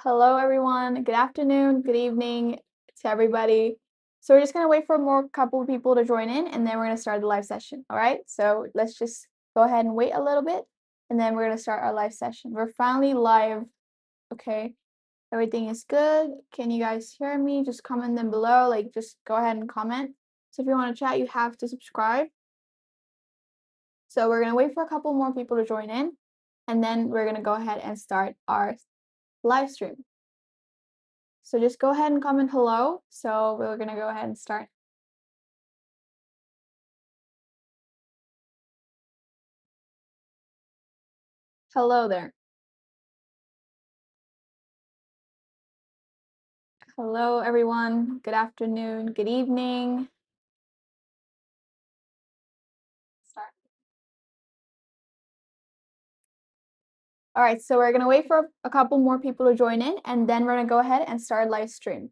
Hello, everyone. Good afternoon, good evening to everybody. So we're just gonna wait for more couple of people to join in, and then we're gonna start the live session. All right. So let's just go ahead and wait a little bit, and then we're gonna start our live session. We're finally live. Okay. Everything is good. Can you guys hear me? Just comment them below. Like, just go ahead and comment. So if you want to chat, you have to subscribe. So we're gonna wait for a couple more people to join in, and then we're gonna go ahead and start our live stream. So just go ahead and comment hello. So we're gonna go ahead and start. Hello there. Hello, everyone. Good afternoon, good evening. Start. All right, so we're gonna wait for a couple more people to join in, and then we're gonna go ahead and start live stream.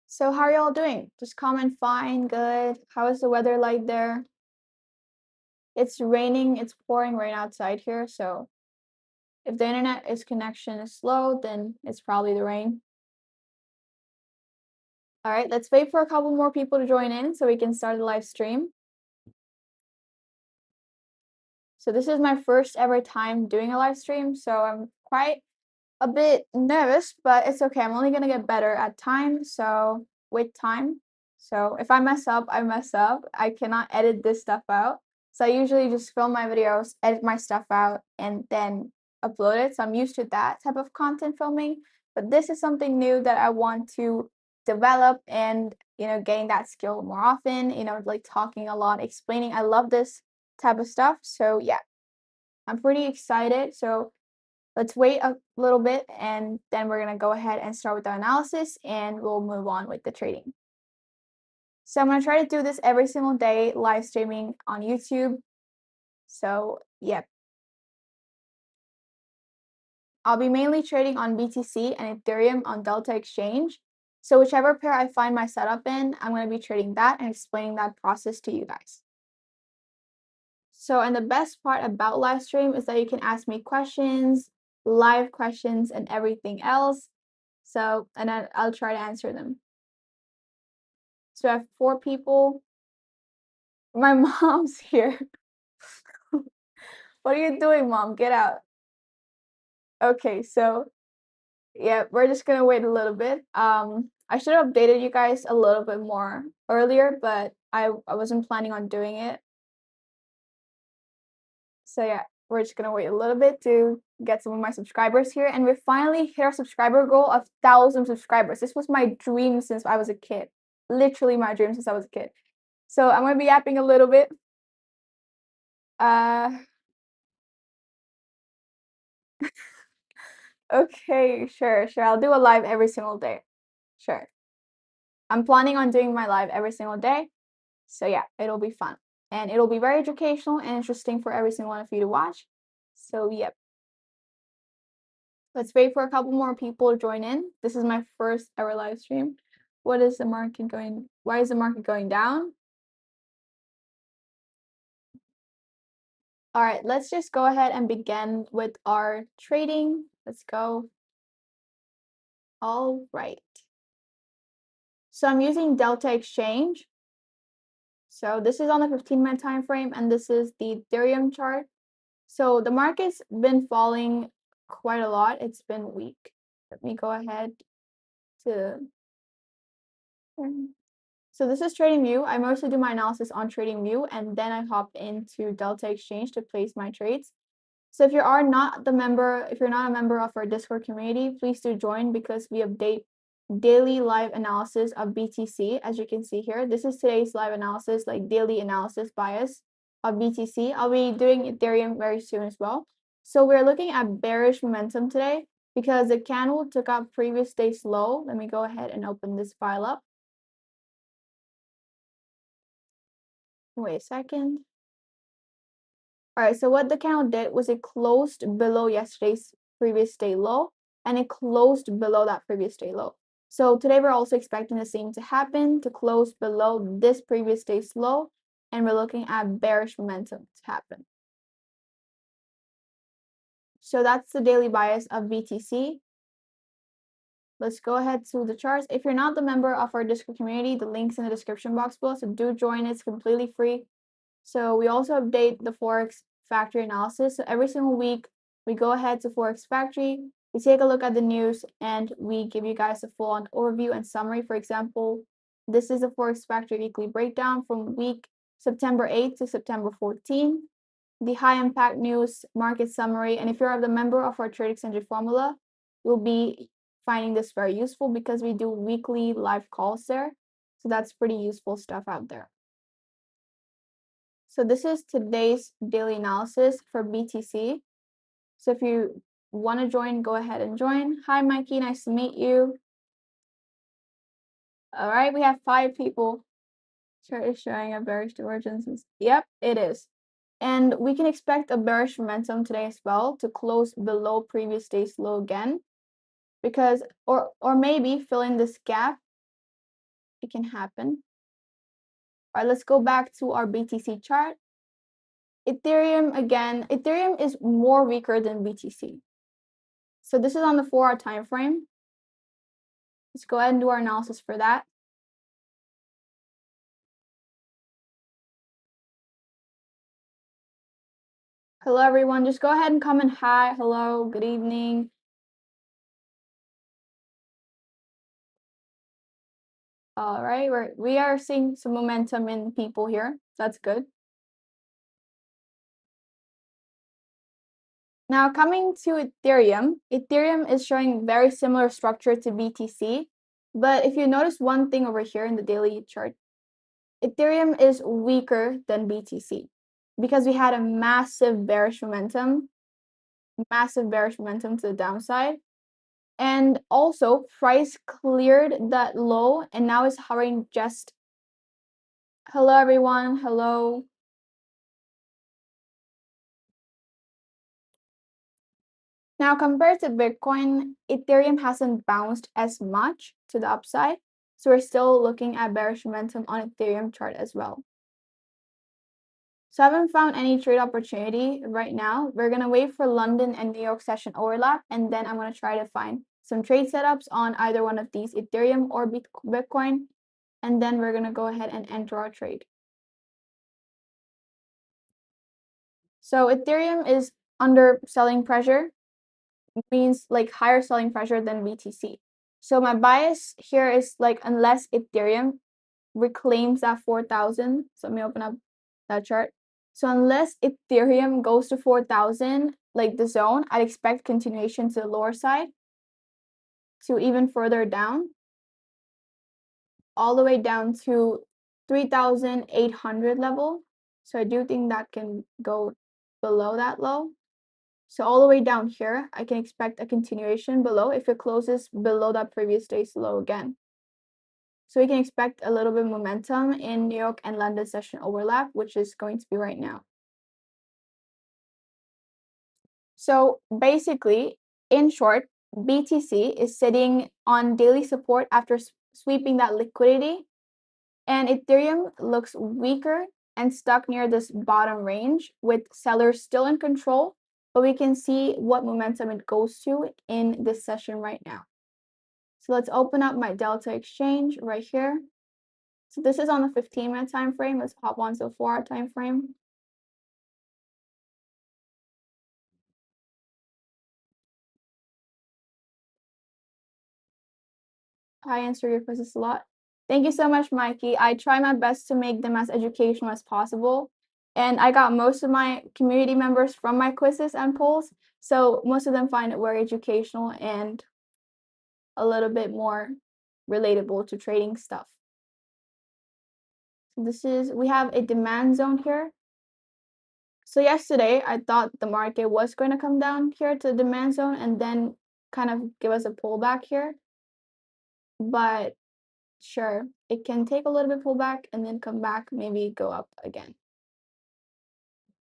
So how are y'all doing? Just comment fine, good. How is the weather like there? It's raining, it's pouring rain outside here, so if the internet connection is slow, then it's probably the rain. All right, let's wait for a couple more people to join in so we can start the live stream. So this is my first ever time doing a live stream, so I'm quite a bit nervous, but it's okay. I'm only gonna get better at time, so with time. So if I mess up, I mess up. I cannot edit this stuff out. So I usually just film my videos, edit my stuff out, and then upload it. So I'm used to that type of content filming. But this is something new that I want to develop and, getting that skill more often, like talking a lot, explaining. I love this type of stuff. So yeah, I'm pretty excited. So let's wait a little bit, and then we're gonna go ahead and start with the analysis, and we'll move on with the trading. So I'm gonna try to do this every single day, live streaming on YouTube. So yep. I'll be mainly trading on BTC and Ethereum on Delta Exchange. So whichever pair I find my setup in, I'm gonna be trading that and explaining that process to you guys. So, and the best part about live stream is that you can ask me questions, live questions, and everything else. So, and I'll try to answer them. So I have 4 people. My mom's here. What are you doing, mom? Get out. Okay, so yeah, we're just gonna wait a little bit. I should have updated you guys a little bit more earlier, but I wasn't planning on doing it. So yeah, we're just gonna wait a little bit to get some of my subscribers here, and we finally hit our subscriber goal of 1,000 subscribers. This was my dream since I was a kid. Literally my dream since I was a kid. So I'm gonna be yapping a little bit. Uh, okay, sure. I'll do a live every single day. Sure. I'm planning on doing my live every single day. So yeah, it'll be fun. And it'll be very educational and interesting for every single one of you to watch. So yep. Let's wait for a couple more people to join in. This is my first ever live stream. Why is the market going down? All right, let's just go ahead and begin with our trading. Let's go. All right. So I'm using Delta Exchange. So this is on the 15-minute time frame, and this is the Ethereum chart. So the market's been falling quite a lot. It's been weak. Let me go ahead to. So this is TradingView. I mostly do my analysis on TradingView, and then I hop into Delta Exchange to place my trades. So if you're not a member of our Discord community, please do join, because we update daily live analysis of BTC. As you can see here, this is today's live analysis, like daily analysis bias of BTC. I'll be doing Ethereum very soon as well. So we're looking at bearish momentum today because the candle took out previous day's low. Let me go ahead and open this file up. Wait a second. All right, so what the candle did was it closed below yesterday's previous day low, and it closed below that previous day low. So today we're also expecting the same to happen, to close below this previous day's low, and we're looking at bearish momentum to happen. So that's the daily bias of BTC. Let's go ahead to the charts. If you're not the member of our Discord community, the link's in the description box below, so do join. It's completely free. So we also update the Forex Factory analysis. So every single week, we go ahead to Forex Factory, we take a look at the news, and we give you guys a full-on overview and summary. For example, this is the Forex Factory weekly breakdown from week September 8th to September 14th, the high impact news, market summary. And if you're the member of our Tradex Engine formula, you'll be finding this very useful because we do weekly live calls there. So that's pretty useful stuff out there. So this is today's daily analysis for BTC. So if you want to join, go ahead and join. Hi, Mikey. Nice to meet you. All right, we have 5 people. Chart is showing a bearish divergence. Yep, it is. And we can expect a bearish momentum today as well to close below previous day's low again. Because, or maybe fill in this gap. It can happen. All right, let's go back to our BTC chart. Ethereum, again, Ethereum is more weaker than BTC. So this is on the 4-hour time frame. Let's go ahead and do our analysis for that. Hello, everyone. Just go ahead and comment hi, hello, good evening. All right, we are seeing some momentum in people here. That's good. Now coming to Ethereum, Ethereum is showing very similar structure to BTC, but if you notice one thing over here in the daily chart, Ethereum is weaker than BTC because we had a massive bearish momentum to the downside. And also price cleared that low and now is hovering just. Hello, everyone. Hello. Now, compared to Bitcoin, Ethereum hasn't bounced as much to the upside. So we're still looking at bearish momentum on Ethereum chart as well. So I haven't found any trade opportunity right now. We're going to wait for London and New York session overlap, and then I'm going to try to find some trade setups on either one of these, Ethereum or Bitcoin, and then we're going to go ahead and enter our trade. So Ethereum is under selling pressure, means like higher selling pressure than BTC. So my bias here is like unless Ethereum reclaims that 4,000, so let me open up that chart. So unless Ethereum goes to 4,000, like the zone, I'd expect continuation to the lower side to even further down, all the way down to 3,800 level. So I do think that can go below that low. So all the way down here, I can expect a continuation below if it closes below that previous day's low again. So we can expect a little bit of momentum in New York and London session overlap, which is going to be right now. So basically, in short, BTC is sitting on daily support after sweeping that liquidity, and Ethereum looks weaker and stuck near this bottom range with sellers still in control, but we can see what momentum it goes to in this session right now. So let's open up my Delta exchange right here. So this is on the 15-minute time frame. Let's hop on to the 4-hour time frame. I answer your quizzes a lot. Thank you so much, Mikey. I try my best to make them as educational as possible. And I got most of my community members from my quizzes and polls. So most of them find it very educational and a little bit more relatable to trading stuff. So we have a demand zone here. So yesterday, I thought the market was going to come down here to the demand zone and then kind of give us a pullback here. But sure, it can take a little bit pullback and then come back, maybe go up again.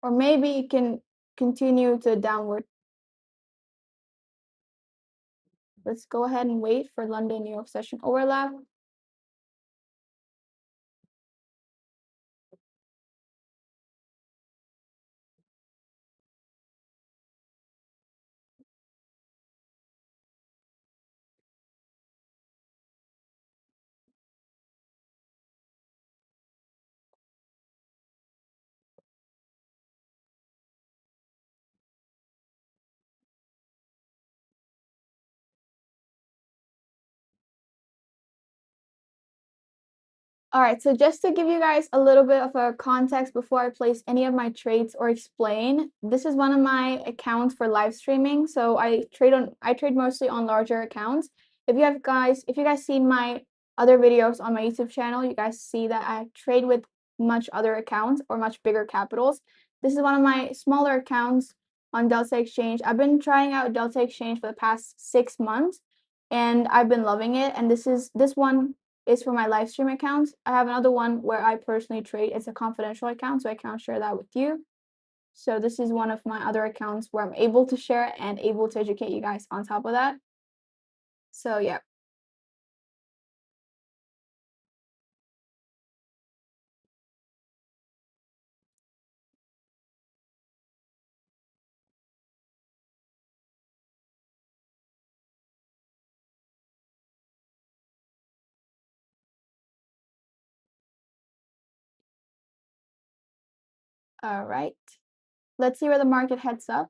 or maybe it can continue to downward. Let's go ahead and wait for London New York session overlap. All right, so just to give you guys a little bit of a context before I place any of my trades or explain, this is one of my accounts for live streaming. So I trade mostly on larger accounts. If you guys seen my other videos on my YouTube channel, you guys see that I trade with much other accounts or much bigger capitals. This is one of my smaller accounts on Delta Exchange. I've been trying out Delta Exchange for the past 6 months and I've been loving it. And this one is for my live stream accounts. I have another one where I personally trade. It's a confidential account, so I can't share that with you. So this is one of my other accounts where I'm able to share and able to educate you guys on top of that. So yeah. All right. Let's see where the market heads up.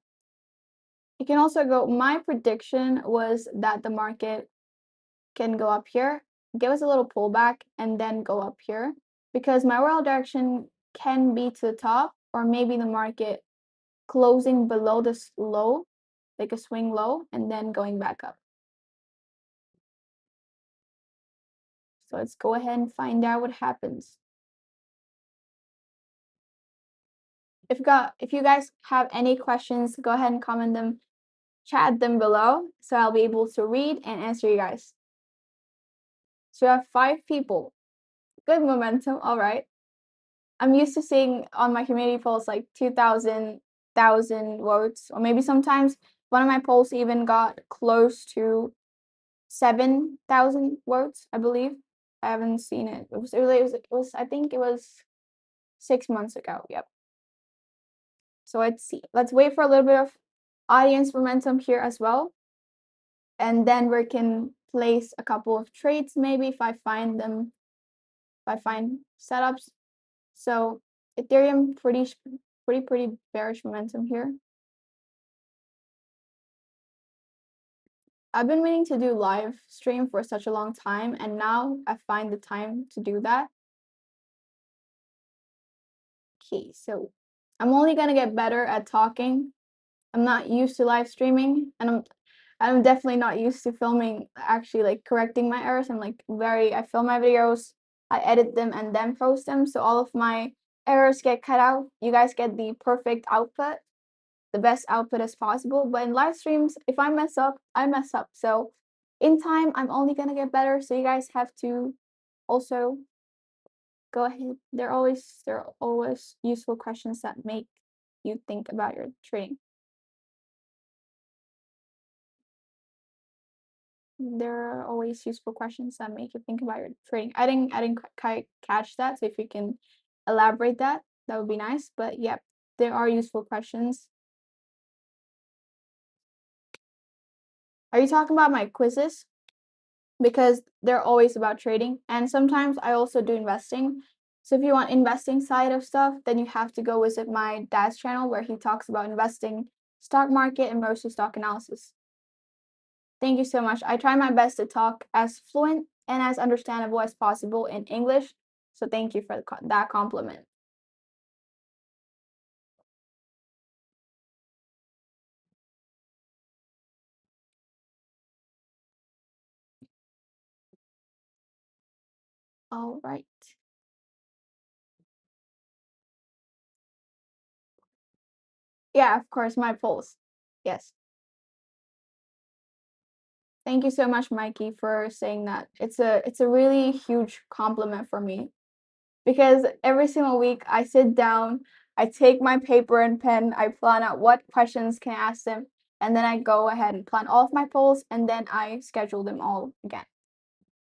You can also go, my prediction was that the market can go up here, give us a little pullback, and then go up here because my overall direction can be to the top or maybe the market closing below this low, like a swing low, and then going back up. So let's go ahead and find out what happens. If you guys have any questions, go ahead and comment them, chat them below, so I'll be able to read and answer you guys. So we have 5 people. Good momentum, all right. I'm used to seeing on my community polls like 2,000 votes, or maybe sometimes one of my polls even got close to 7,000 votes, I believe. I haven't seen it. I think it was 6 months ago. Yep. So let's see. Let's wait for a little bit of audience momentum here as well. And then we can place a couple of trades maybe if I find them, if I find setups. So Ethereum pretty bearish momentum here. I've been waiting to do live stream for such a long time, and now I find the time to do that. Okay, so I'm only gonna get better at talking. I'm not used to live streaming, and I'm definitely not used to filming, actually like correcting my errors. I film my videos, I edit them and then post them, so all of my errors get cut out. You guys get the perfect output, the best output as possible. But in live streams, if I mess up, I mess up. So in time, I'm only gonna get better. So you guys have to also go ahead. There are always useful questions that make you think about your trading. There are always useful questions that make you think about your trading. I didn't quite catch that, so if you can elaborate that, that would be nice. But yeah, there are useful questions. Are you talking about my quizzes? Because they're always about trading, and sometimes I also do investing. So if you want investing side of stuff, then you have to go visit my dad's channel where he talks about investing, stock market, and mostly stock analysis. Thank you so much. I try my best to talk as fluent and as understandable as possible in English. So thank you for that compliment. All right. Yeah, of course, my polls. Yes. Thank you so much, Mikey, for saying that. It's a really huge compliment for me because every single week I sit down, I take my paper and pen, I plan out what questions can I ask them, and then I go ahead and plan all of my polls, and then I schedule them all again.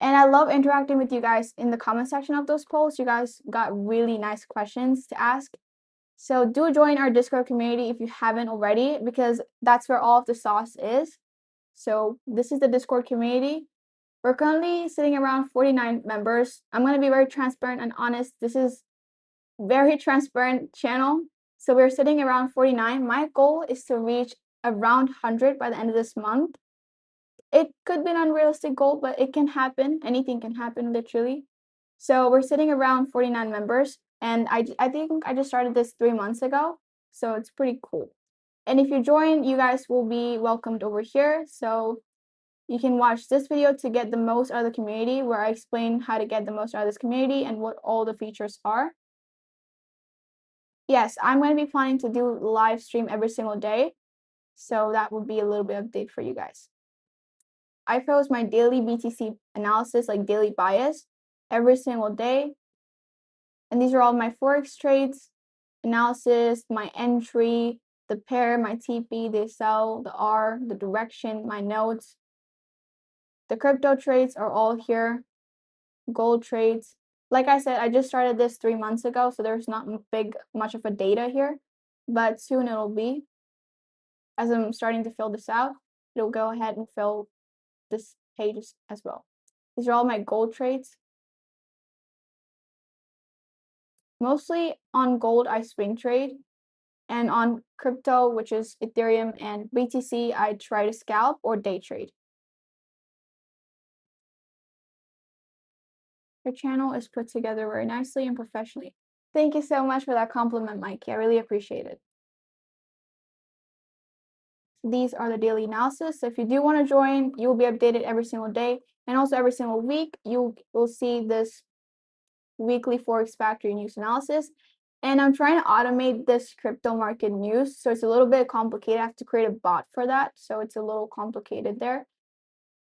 And I love interacting with you guys in the comment section of those polls. You guys got really nice questions to ask. So do join our Discord community if you haven't already, because that's where all of the sauce is. So this is the Discord community. We're currently sitting around 49 members. I'm going to be very transparent and honest. This is very transparent channel. So we're sitting around 49. My goal is to reach around 100 by the end of this month. It could be an unrealistic goal, but it can happen. Anything can happen, literally. So we're sitting around 49 members, and I think I just started this 3 months ago, so it's pretty cool. And if you join, you guys will be welcomed over here. So you can watch this video to get the most out of the community, where I explain how to get the most out of this community and what all the features are. Yes, I'm going to be planning to do live stream every single day, so that would be a little bit update for you guys. I post my daily BTC analysis, like daily bias, every single day. And these are all my Forex trades, analysis, my entry, the pair, my TP, the sell, the R, the direction, my notes. The crypto trades are all here. Gold trades. Like I said, I just started this 3 months ago, so there's not much of a data here, but soon it'll be. As I'm starting to fill this out, it'll go ahead and fill this page as well. These are all my gold trades. Mostly on gold, I swing trade, and on crypto, which is Ethereum and BTC, I try to scalp or day trade. Your channel is put together very nicely and professionally. Thank you so much for that compliment, Mikey. I really appreciate it. These are the daily analysis. So if you do want to join, you will be updated every single day, and also every single week you will see this weekly Forex factory news analysis. And I'm trying to automate this crypto market news, so it's a little bit complicated. I have to create a bot for that, so it's a little complicated there.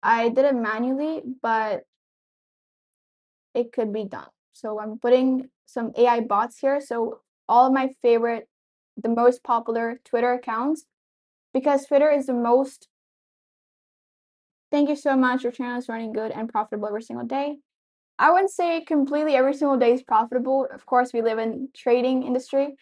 I did it manually, but it could be done. So I'm putting some AI bots here. So all of my favorite, the most popular Twitter accounts, because Twitter is the most. Thank you so much. Your channel is running good and profitable every single day. I wouldn't say completely every single day is profitable. Of course, we live in trading industry,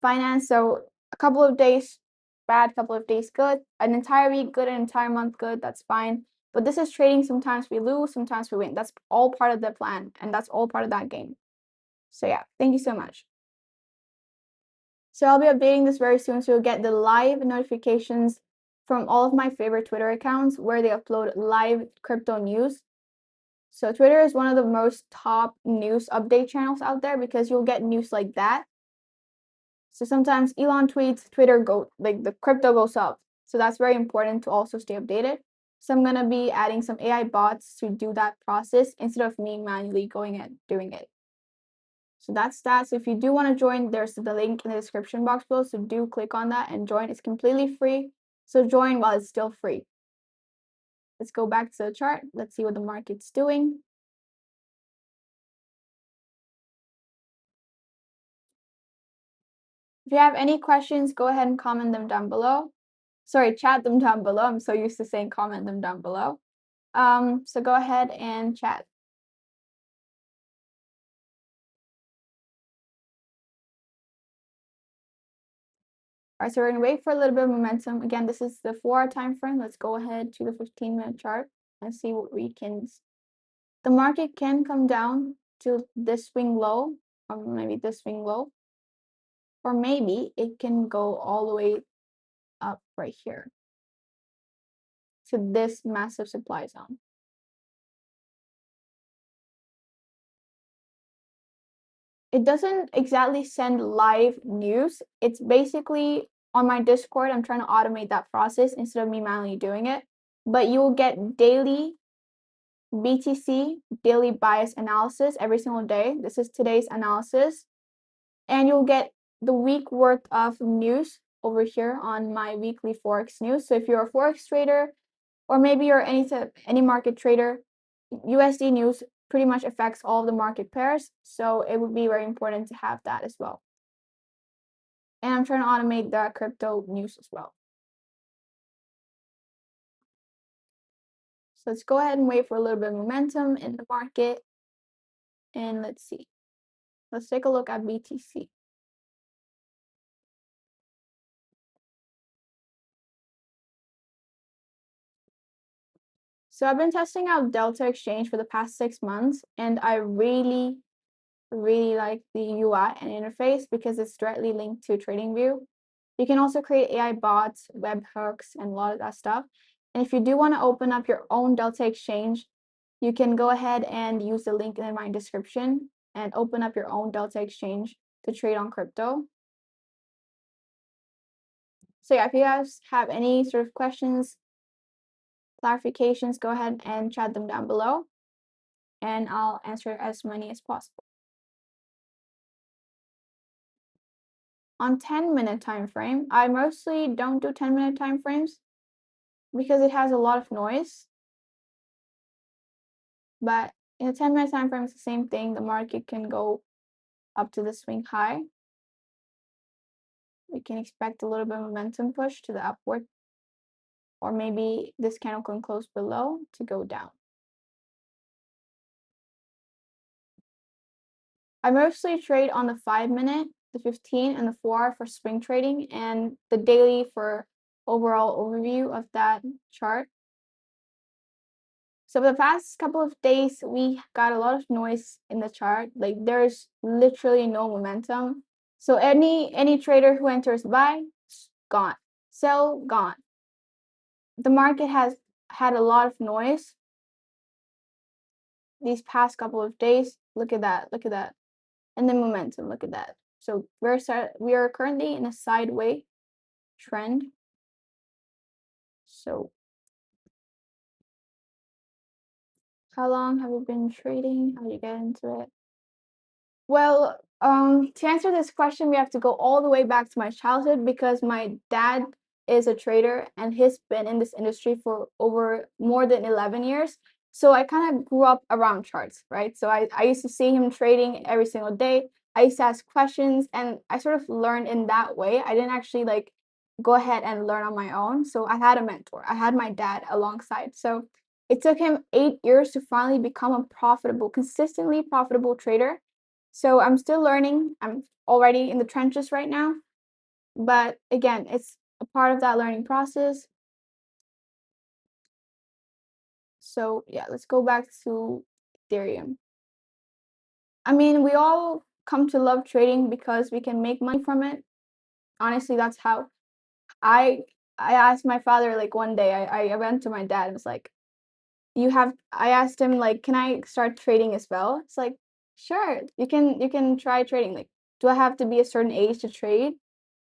finance. So a couple of days bad, couple of days good, an entire week good, an entire month good. That's fine. But this is trading. Sometimes we lose, sometimes we win. That's all part of the plan, and that's all part of that game. So yeah, thank you so much. So I'll be updating this very soon, so you'll get the live notifications from all of my favorite Twitter accounts where they upload live crypto news. So Twitter is one of the most top news update channels out there, because you'll get news like that. So sometimes Elon tweets, the crypto goes up. So that's very important to also stay updated. So I'm gonna be adding some AI bots to do that process instead of me manually going and doing it. So that's that. So if you do want to join, there's the link in the description box below. So do click on that and join. It's completely free. So join while it's still free. Let's go back to the chart. Let's see what the market's doing. If you have any questions, go ahead and comment them down below. Sorry, chat them down below. I'm so used to saying comment them down below. So go ahead and chat. All right, so we're gonna wait for a little bit of momentum. Again, this is the 4-hour time frame. Let's go ahead to the 15-minute chart and see what we can. The market can come down to this swing low, or maybe this swing low, or maybe it can go all the way up right here to this massive supply zone. It doesn't exactly send live news. It's basically on my Discord. I'm trying to automate that process instead of me manually doing it. But you will get daily BTC, daily bias analysis every single day. This is today's analysis. And you'll get the week worth of news over here on my weekly Forex news. So if you're a Forex trader, or maybe you're any market trader, USD news pretty much affects all of the market pairs. So it would be very important to have that as well. and I'm trying to automate the crypto news as well. So let's go ahead and wait for a little bit of momentum in the market. And let's see. Let's take a look at BTC. So I've been testing out Delta Exchange for the past 6 months, and I really like the UI and interface because it's directly linked to TradingView. You can also create AI bots, webhooks, and a lot of that stuff. And if you do want to open up your own Delta Exchange, you can go ahead and use the link in my description and open up your own Delta Exchange to trade on crypto. So yeah, if you guys have any sort of questions, clarifications, go ahead and chat them down below, and I'll answer as many as possible. On 10-minute time frame, I mostly don't do 10-minute time frames because it has a lot of noise. But in a 10-minute time frame, it's the same thing. The market can go up to the swing high. We can expect a little bit of momentum push to the upward, or maybe this candle can close below to go down. I mostly trade on the 5-minute, the 15, and the 4-hour for swing trading, and the daily for overall overview of that chart. So for the past couple of days, we got a lot of noise in the chart. Like there's literally no momentum. So any trader who enters buy, gone. Sell, gone. The market has had a lot of noise these past couple of days. Look at that. Look at that. And then momentum. Look at that. So we are currently in a sideways trend. So how long have you been trading? How do you get into it? Well, to answer this question, we have to go all the way back to my childhood because my dad is a trader and he's been in this industry for over more than 11 years. So I kind of grew up around charts, right? So I used to see him trading every single day. I used to ask questions and I sort of learned in that way. I didn't actually like go ahead and learn on my own. So I had a mentor. I had my dad alongside. So it took him 8 years to finally become a profitable, consistently profitable trader. So I'm still learning. I'm already in the trenches right now. But again, it's a part of that learning process. So yeah, let's go back to Ethereum. I mean, we all come to love trading because we can make money from it. Honestly, that's how I asked my father like one day, I went to my dad and was like, I asked him like, can I start trading as well? It's like, sure, you can try trading. Like, do I have to be a certain age to trade?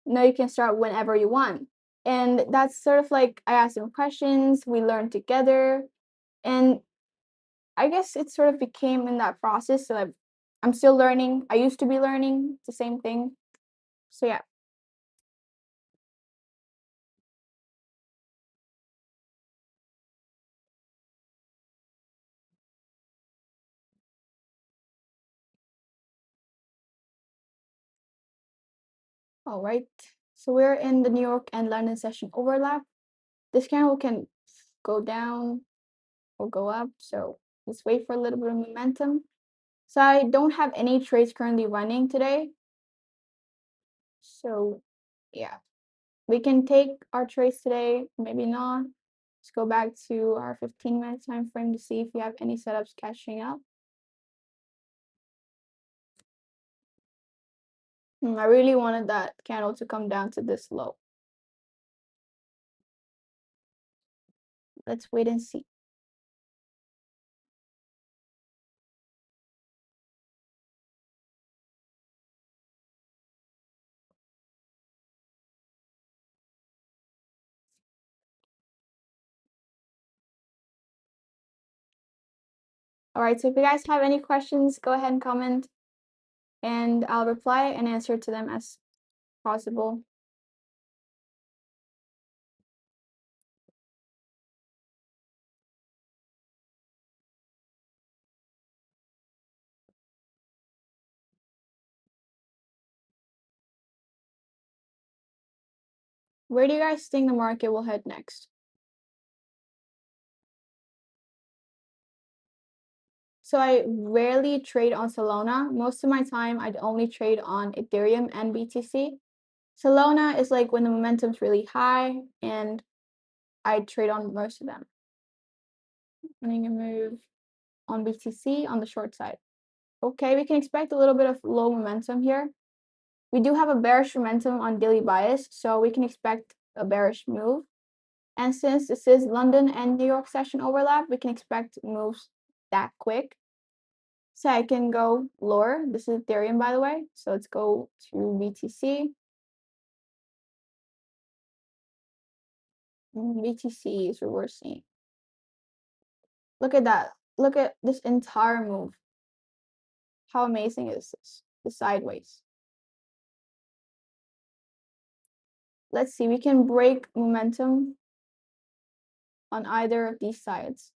No, you can start whenever you want. And that's sort of like I asked him questions, we learned together, and I guess it sort of became in that process. So I'm still learning. I used to be learning the same thing. So yeah. All right. So we're in the New York and London session overlap. This candle can go down or go up. So let's wait for a little bit of momentum. So I don't have any trades currently running today. So yeah, we can take our trades today, maybe not. Let's go back to our 15-minute time frame to see if we have any setups catching up. I really wanted that candle to come down to this low. Let's wait and see. All right, so if you guys have any questions, go ahead and comment and I'll reply and answer to them as possible. Where do you guys think the market will head next? So I rarely trade on Solana. Most of my time, I'd only trade on Ethereum and BTC. Solana is like when the momentum's really high, and I trade on most of them. Running a move on BTC on the short side. Okay, we can expect a little bit of low momentum here. We do have a bearish momentum on daily bias, so we can expect a bearish move. And since this is London and New York session overlap, we can expect moves that quick. So I can go lower. This is Ethereum, by the way. So let's go to BTC. BTC is reversing. Look at that. Look at this entire move. How amazing is this? The sideways. Let's see. We can break momentum on either of these sides.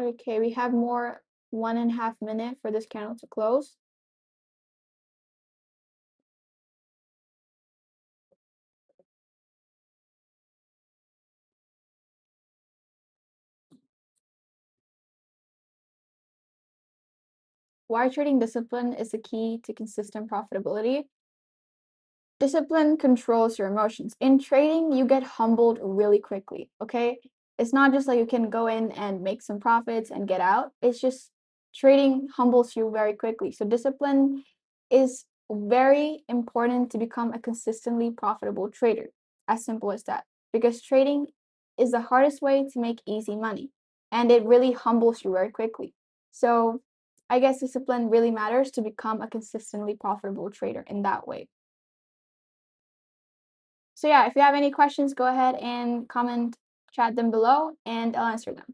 Okay, we have more 1.5 minutes for this candle to close. Why trading discipline is the key to consistent profitability. Discipline controls your emotions. In trading, you get humbled really quickly, okay? It's not just like you can go in and make some profits and get out. It's just trading humbles you very quickly. So discipline is very important to become a consistently profitable trader. As simple as that. Because trading is the hardest way to make easy money, and it really humbles you very quickly. So I guess discipline really matters to become a consistently profitable trader in that way. So yeah, if you have any questions, go ahead and comment, chat them below, and I'll answer them.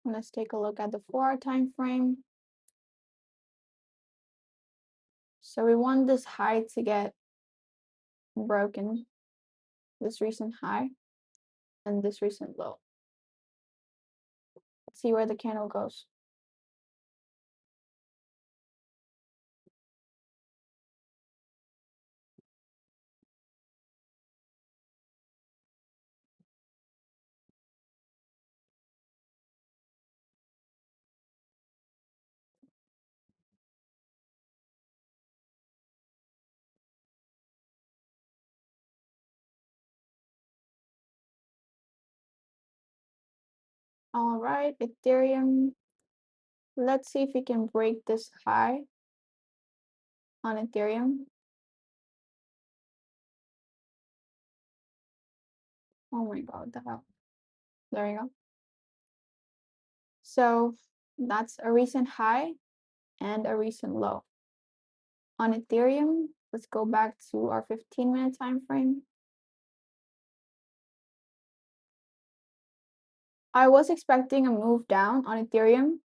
Let's take a look at the 4-hour time frame. So we want this high to get broken, this recent high and this recent low. Let's see where the candle goes. All right, Ethereum. Let's see if we can break this high on Ethereum. Oh my God, what the hell? There we go. So that's a recent high and a recent low. On Ethereum, let's go back to our 15-minute time frame. I was expecting a move down on Ethereum,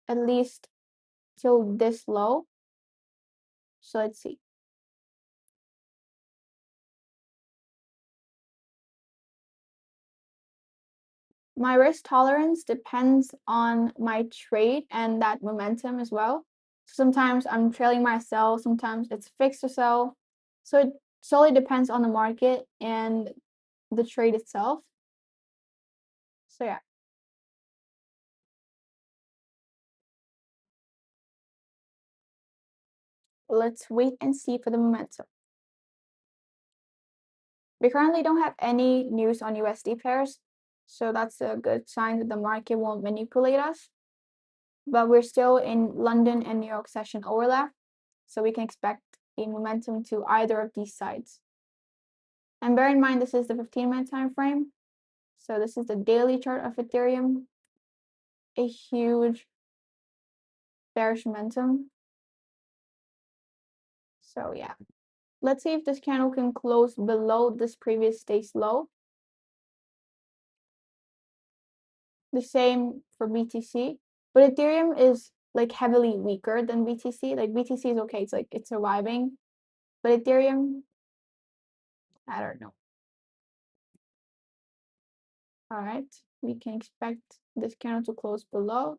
at least till this low. So let's see. My risk tolerance depends on my trade and that momentum as well. Sometimes I'm trailing my sell, sometimes it's fixed to sell. So it solely depends on the market and the trade itself. So yeah. Let's wait and see for the momentum. We currently don't have any news on USD pairs, so that's a good sign that the market won't manipulate us. But we're still in London and New York session overlap, so we can expect a momentum to either of these sides. And bear in mind, this is the 15-minute time frame, So this is the daily chart of Ethereum. A huge bearish momentum. So yeah, let's see if this candle can close below this previous day's low. The same for BTC, but Ethereum is like heavily weaker than BTC. Like BTC is okay, it's like it's surviving, but Ethereum, I don't know. All right, we can expect this candle to close below.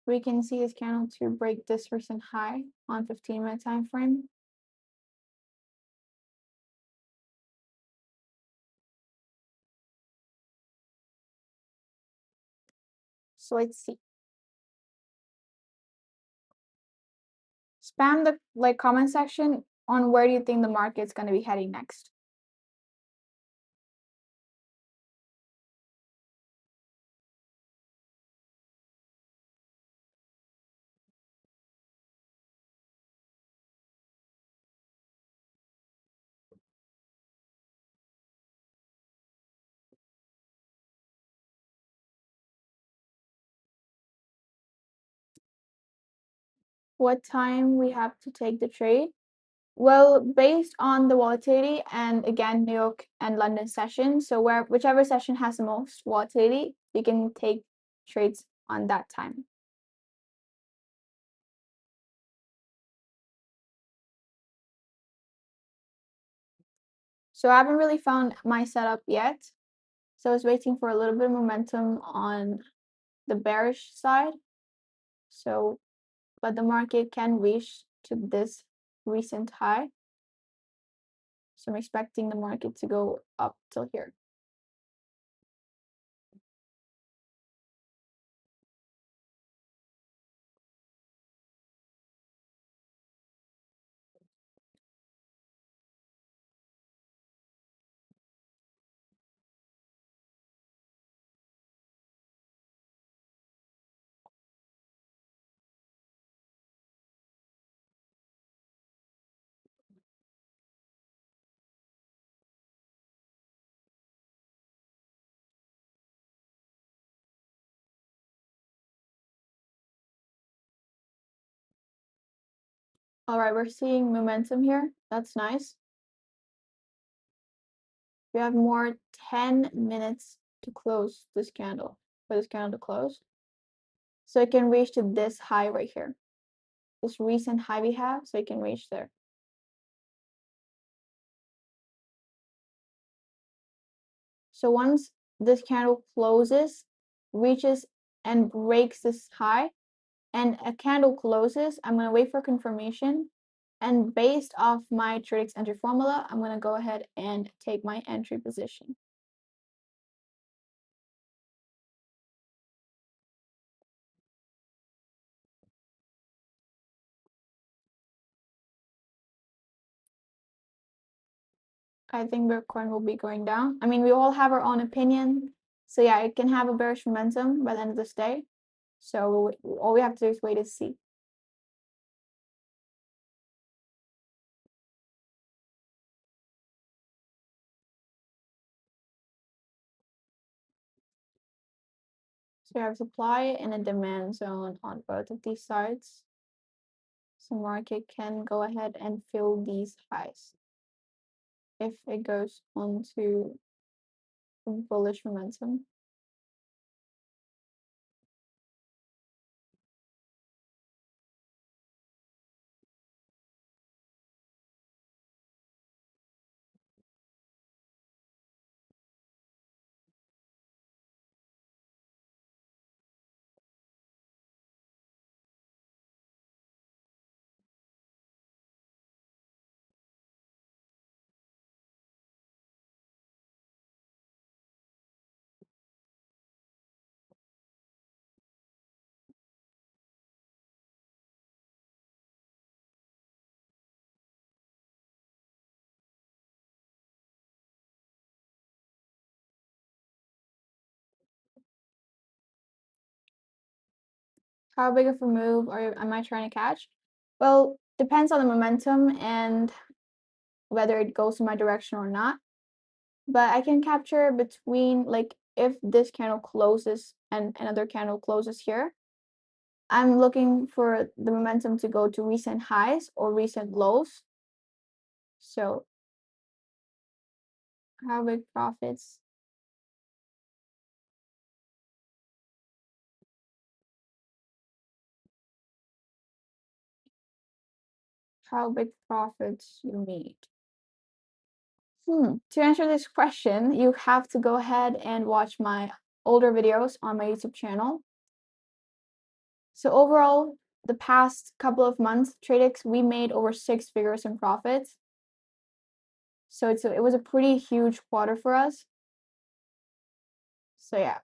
We can see this candle to break this recent high on 15-minute time frame. So let's see. Spam the comment section on where do you think the market's going to be heading next. What time we have to take the trade? Well, based on the volatility and again, New York and London session. So whichever session has the most volatility, you can take trades on that time. So I haven't really found my setup yet. So I was waiting for a little bit of momentum on the bearish side. So, but the market can reach to this recent high. So I'm expecting the market to go up till here. All right, we're seeing momentum here. That's nice. We have more 10 minutes to close this candle, for this candle to close. So it can reach to this high right here. This recent high we have, so it can reach there. So once this candle closes, reaches and breaks this high, and a candle closes, I'm going to wait for confirmation. And based off my Tradex entry formula, I'm going to go ahead and take my entry position. I think Bitcoin will be going down. I mean, we all have our own opinion. So yeah, it can have a bearish momentum by the end of this day. So all we have to do is wait and see. So we have supply and a demand zone on both of these sides. So market can go ahead and fill these highs if it goes on to bullish momentum. How big of a move am I trying to catch? Well, depends on the momentum and whether it goes in my direction or not. But I can capture between, like, if this candle closes and another candle closes here, I'm looking for the momentum to go to recent highs or recent lows. So how big profits? How big profits you need? To answer this question, you have to go ahead and watch my older videos on my YouTube channel. So overall, the past couple of months, Tradex, we made over 6 figures in profits. So it was a pretty huge quarter for us. So yeah,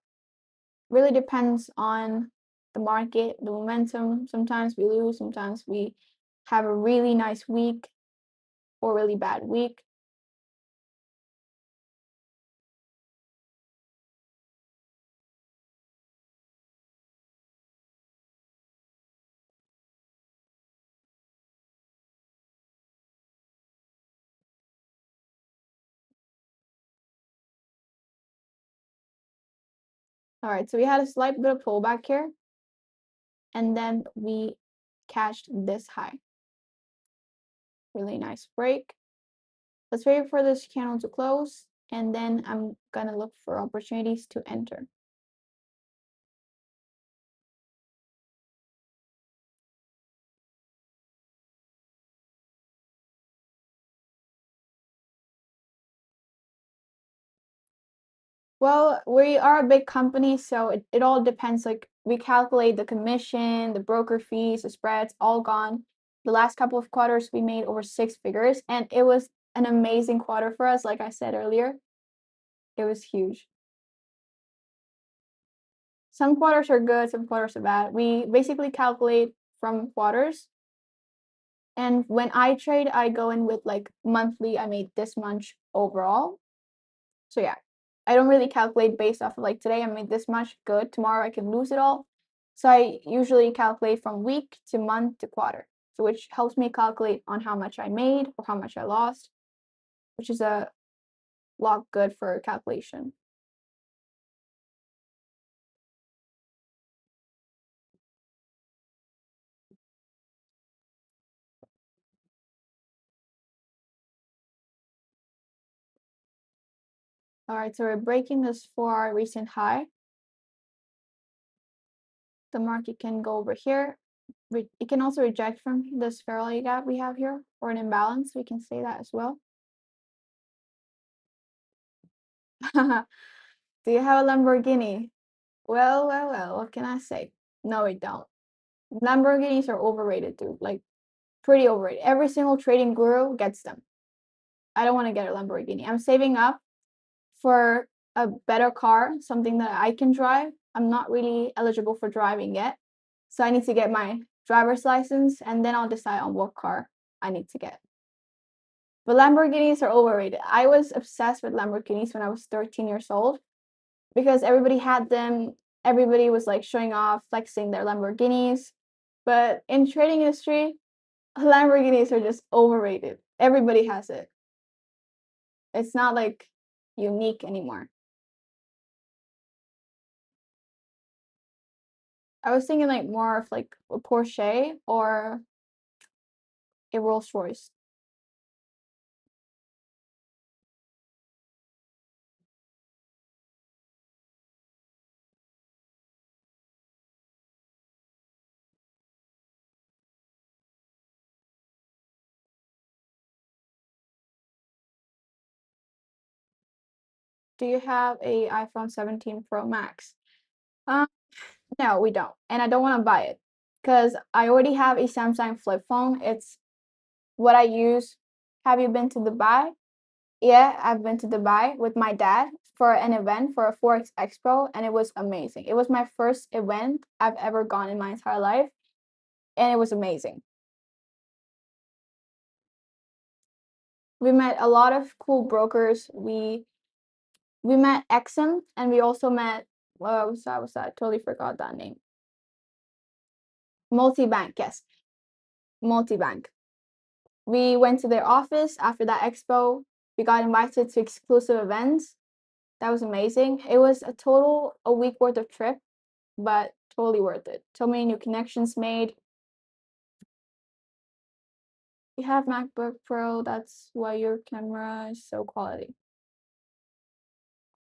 really depends on the market, the momentum. Sometimes we lose, sometimes we have a really nice week or really bad week. All right, so we had a slight bit of pullback here, and then we cashed this high. Really nice break. Let's wait for this candle to close, and then I'm gonna look for opportunities to enter. Well, we are a big company, so it all depends. Like, we calculate the commission, the broker fees, the spreads, all gone. The last couple of quarters, we made over 6 figures, and it was an amazing quarter for us. Like I said earlier, it was huge. Some quarters are good, some quarters are bad. We basically calculate from quarters. And when I trade, I go in with like monthly, I made this much overall. So yeah, I don't really calculate based off of like today I made this much, good, tomorrow I can lose it all. So I usually calculate from week to month to quarter, so which helps me calculate on how much I made or how much I lost, which is a lot good for calculation. All right, so we're breaking this for our recent high. The market can go over here. It can also reject from this fairly gap we have here, or an imbalance. We can say that as well. Do you have a Lamborghini? Well, well, well, what can I say? No, we don't. Lamborghinis are overrated, dude. Like, pretty overrated. Every single trading guru gets them. I don't want to get a Lamborghini. I'm saving up for a better car, something that I can drive. I'm not really eligible for driving yet. So I need to get my driver's license, and then I'll decide on what car I need to get. But Lamborghinis are overrated. I was obsessed with Lamborghinis when I was 13 years old because everybody had them. Everybody was like showing off, flexing their Lamborghinis. But in trading industry, Lamborghinis are just overrated. Everybody has it. It's not like unique anymore. I was thinking like more of like a Porsche or a Rolls Royce. Do you have a iPhone 17 Pro Max? Um, no, we don't. And I don't want to buy it because I already have a Samsung flip phone. It's what I use. Have you been to Dubai? Yeah, I've been to Dubai with my dad for an event for a Forex Expo, and it was amazing. It was my first event I've ever gone in my entire life, and it was amazing. We met a lot of cool brokers. We met Exim, and we also met, what's that? Totally forgot that name. Multi-bank, yes. Multi-bank. We went to their office after that expo. We got invited to exclusive events. That was amazing. It was a week worth of trip, but totally worth it. So many new connections made. You have MacBook Pro, that's why your camera is so quality.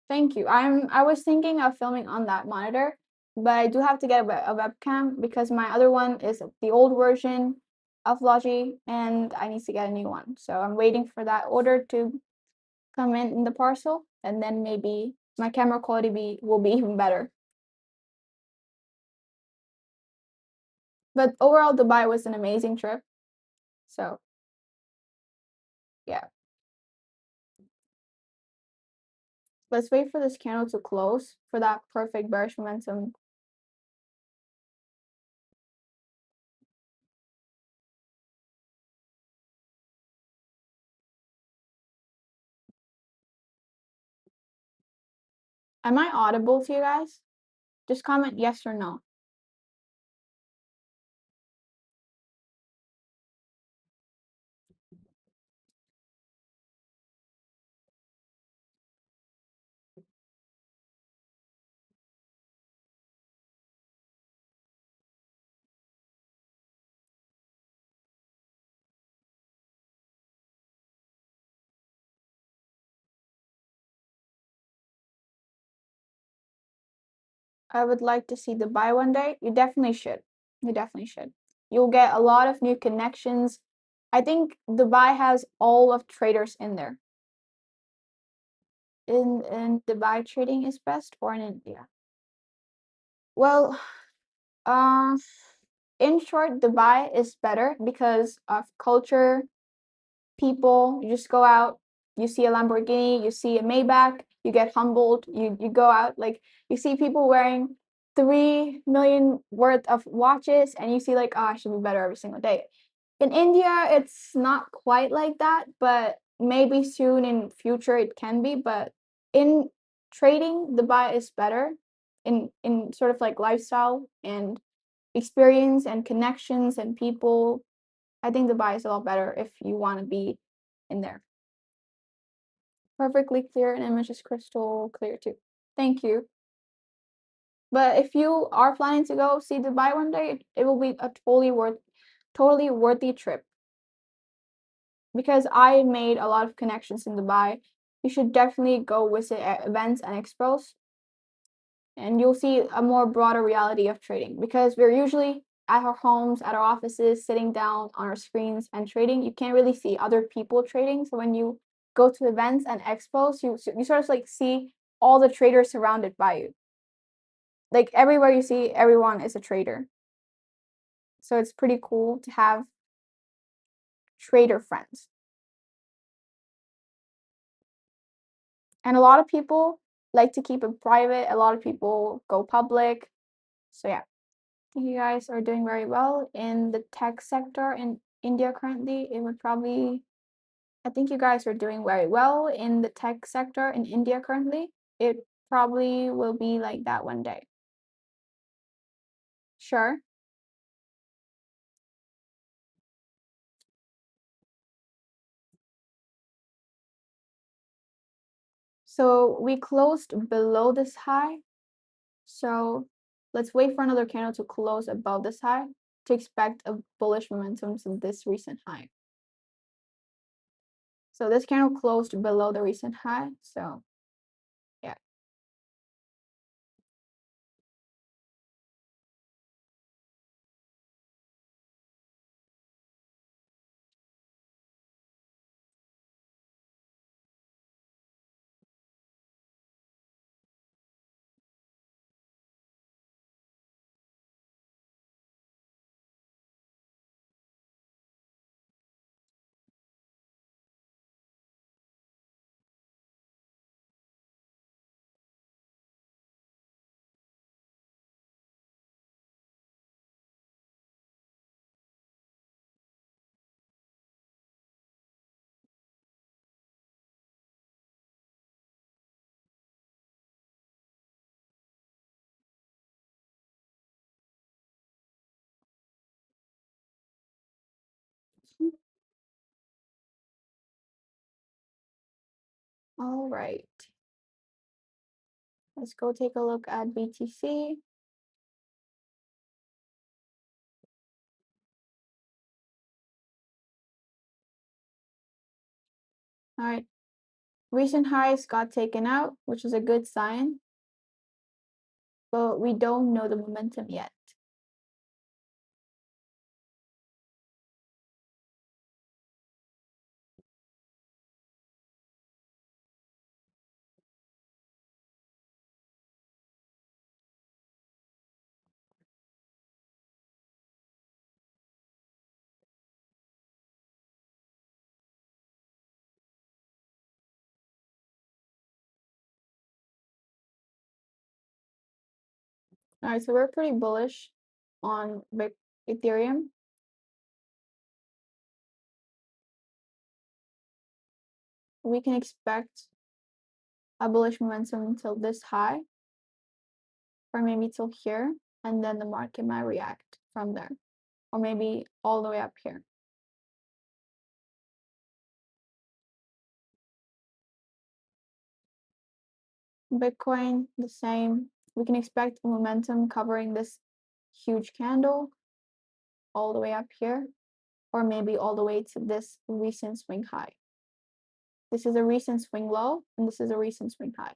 Thank you. I was thinking of filming on that monitor, but I do have to get a webcam because my other one is the old version of Logi and I need to get a new one. So I'm waiting for that order to come in the parcel, and then maybe my camera quality will be even better. But overall, Dubai was an amazing trip. So yeah. Let's wait for this candle to close for that perfect bearish momentum. Am I audible to you guys? Just comment yes or no. I would like to see Dubai one day. You definitely should. You definitely should. You'll get a lot of new connections. I think Dubai has all of traders in there. In Dubai trading is best or in India? Well, uh, in short, Dubai is better because of culture, people. You just go out, you see a Lamborghini, you see a Maybach, you get humbled. You go out, like you see people wearing 3 million worth of watches, and you see like, oh, I should be better every single day. In India, it's not quite like that, but maybe soon in future it can be. But in trading, Dubai is better in sort of like lifestyle and experience and connections and people. I think Dubai is a lot better if you want to be in there. Perfectly clear, and image is crystal clear too. Thank you. But if you are planning to go see Dubai one day, it will be a totally worthy trip. Because I made a lot of connections in Dubai. You should definitely go visit events and expos, and you'll see a more broader reality of trading. Because we're usually at our homes, at our offices, sitting down on our screens and trading. You can't really see other people trading. So when you go to events and expos, you sort of like see all the traders surrounded by you. Like everywhere you see, everyone is a trader. So it's pretty cool to have trader friends. And a lot of people like to keep it private. A lot of people go public. So yeah, you guys are doing very well in the tech sector in India currently. I think you guys are doing very well in the tech sector in India currently. It probably will be like that one day. Sure. So we closed below this high. So let's wait for another candle to close above this high to expect a bullish momentum to this recent high. So this candle closed below the recent high. So yeah. All right. Let's go take a look at BTC. All right. Recent highs got taken out, which is a good sign, but we don't know the momentum yet. All right, so we're pretty bullish on Ethereum. We can expect a bullish momentum until this high, or maybe till here, and then the market might react from there, or maybe all the way up here. Bitcoin, the same. We can expect momentum covering this huge candle all the way up here, or maybe all the way to this recent swing high. This is a recent swing low, and this is a recent swing high.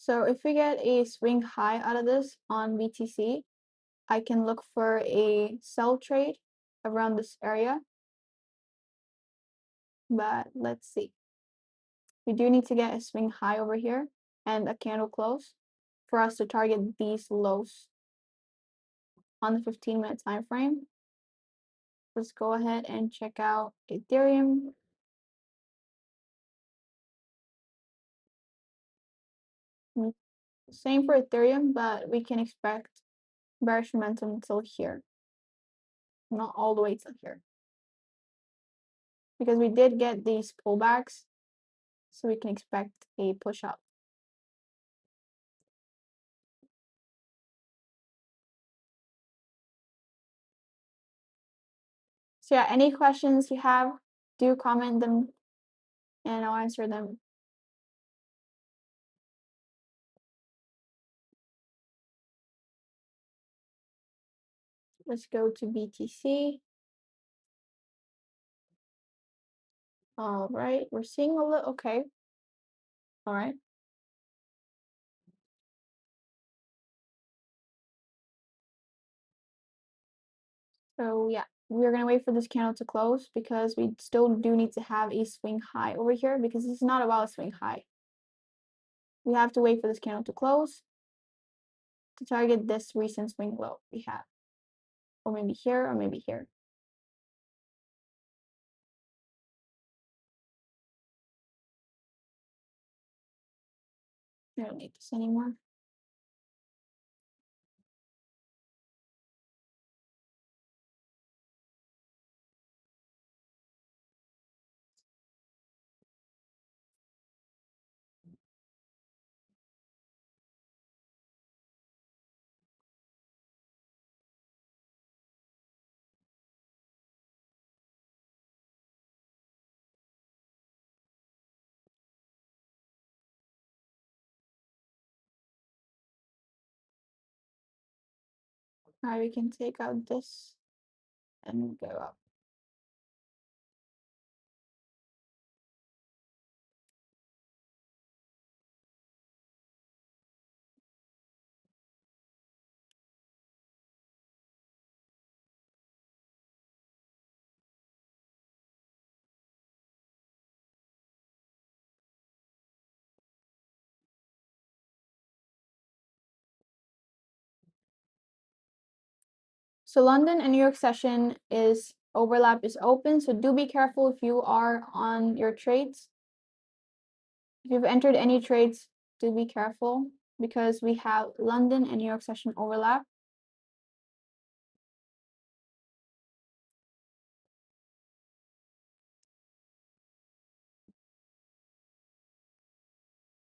So if we get a swing high out of this on BTC, I can look for a sell trade around this area. But let's see. We do need to get a swing high over here and a candle close for us to target these lows on the 15-minute time frame. Let's go ahead and check out Ethereum. Same for Ethereum, but we can expect bearish momentum until here, not all the way till here, because we did get these pullbacks, so we can expect a push up. So yeah, any questions you have, do comment them and I'll answer them. Let's go to BTC. All right, we're seeing a little, okay. All right. So yeah, we're gonna wait for this candle to close because we still do need to have a swing high over here because this is not about a swing high. We have to wait for this candle to close to target this recent swing low we have. Or maybe here, or maybe here. I don't need this anymore. All right, we can take out this and go up. So London and New York session is overlap is open. So do be careful if you are on your trades. If you've entered any trades, do be careful because we have London and New York session overlap.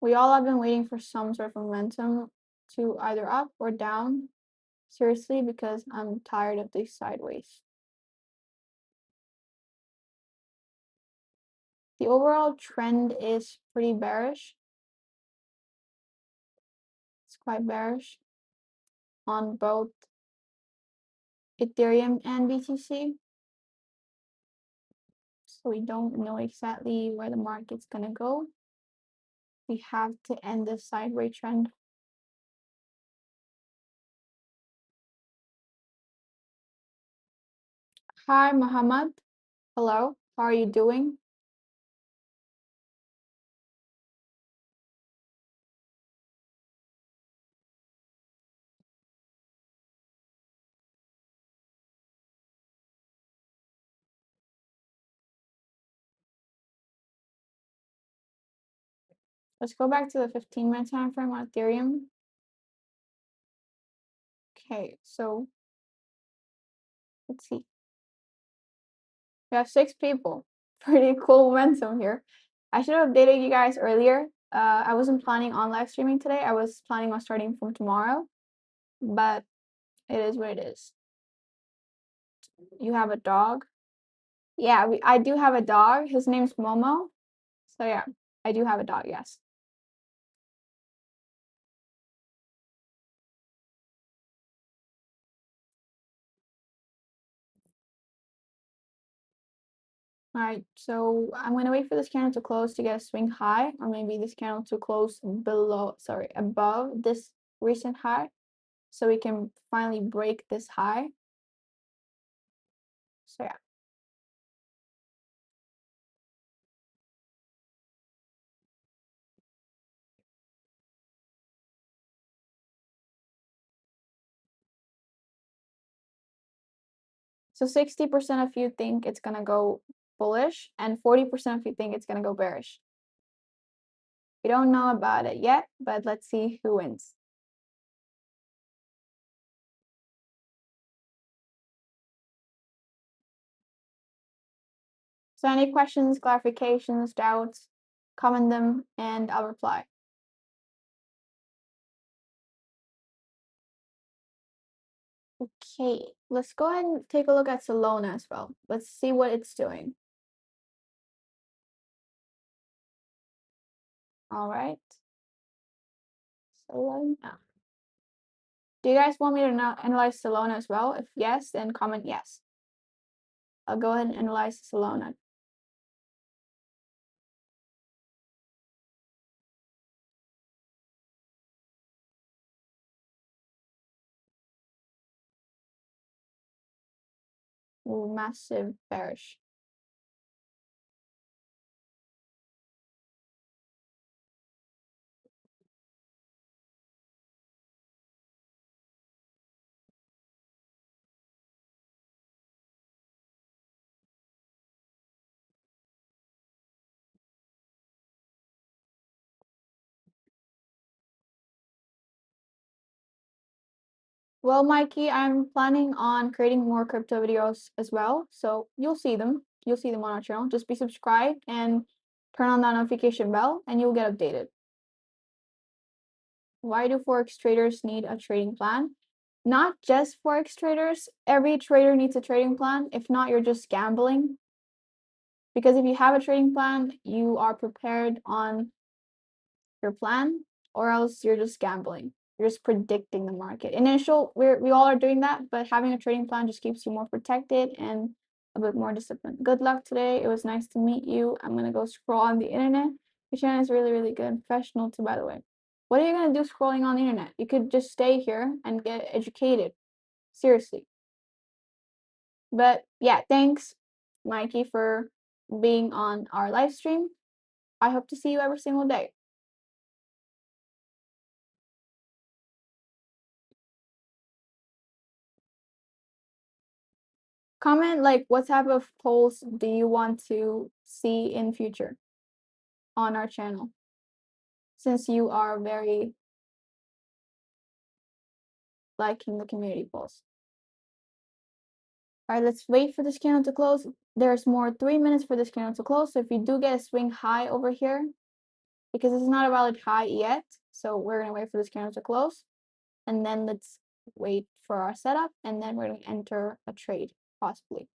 We all have been waiting for some sort of momentum to either up or down. Seriously, because I'm tired of these sideways. The overall trend is pretty bearish. It's quite bearish on both Ethereum and BTC. So we don't know exactly where the market's gonna go. We have to end this sideways trend. Hi, Muhammad. Hello, how are you doing? Let's go back to the 15-minute time frame on Ethereum. Okay, so let's see. We have 6 people. Pretty cool momentum here. I should have updated you guys earlier. I wasn't planning on live streaming today. I was planning on starting from tomorrow, but it is what it is. You have a dog? Yeah, I do have a dog. His name's Momo. So yeah, I do have a dog, yes. All right, so I'm gonna wait for this candle to close to get a swing high, or maybe this candle to close above this recent high, so we can finally break this high. So yeah. So 60% of you think it's gonna go bullish, and 40% of you think it's gonna go bearish. We don't know about it yet, but let's see who wins. So any questions, clarifications, doubts, comment them and I'll reply. Okay, let's go ahead and take a look at Solana as well. Let's see what it's doing. All right. Solana. Do you guys want me to analyze Solana as well? If yes, then comment yes. I'll go ahead and analyze Solana. Ooh, massive bearish. Well, Mikey, I'm planning on creating more crypto videos as well. So you'll see them. You'll see them on our channel. Just be subscribed and turn on that notification bell and you'll get updated. Why do Forex traders need a trading plan? Not just Forex traders. Every trader needs a trading plan. If not, you're just gambling. Because if you have a trading plan, you are prepared on your plan, or else you're just gambling. You're just predicting the market. We all are doing that, but having a trading plan just keeps you more protected and a bit more disciplined. Good luck today. It was nice to meet you. I'm gonna go scroll on the internet. Your channel is really, really good and professional too, by the way. What are you gonna do scrolling on the internet? You could just stay here and get educated. Seriously. But yeah, thanks, Mikey, for being on our live stream. I hope to see you every single day. Comment like what type of polls do you want to see in future on our channel, since you are very liking the community polls. All right, let's wait for this candle to close. There's more 3 minutes for this candle to close. So if you do get a swing high over here, because it's not a valid high yet. So we're gonna wait for this candle to close, and then let's wait for our setup, and then we're gonna enter a trade possibly.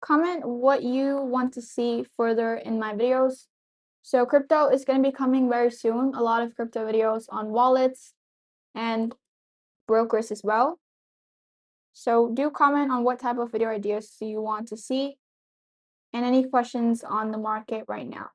Comment what you want to see further in my videos. So crypto is going to be coming very soon. A lot of crypto videos on wallets and brokers as well. So do comment on what type of video ideas do you want to see and any questions on the market right now.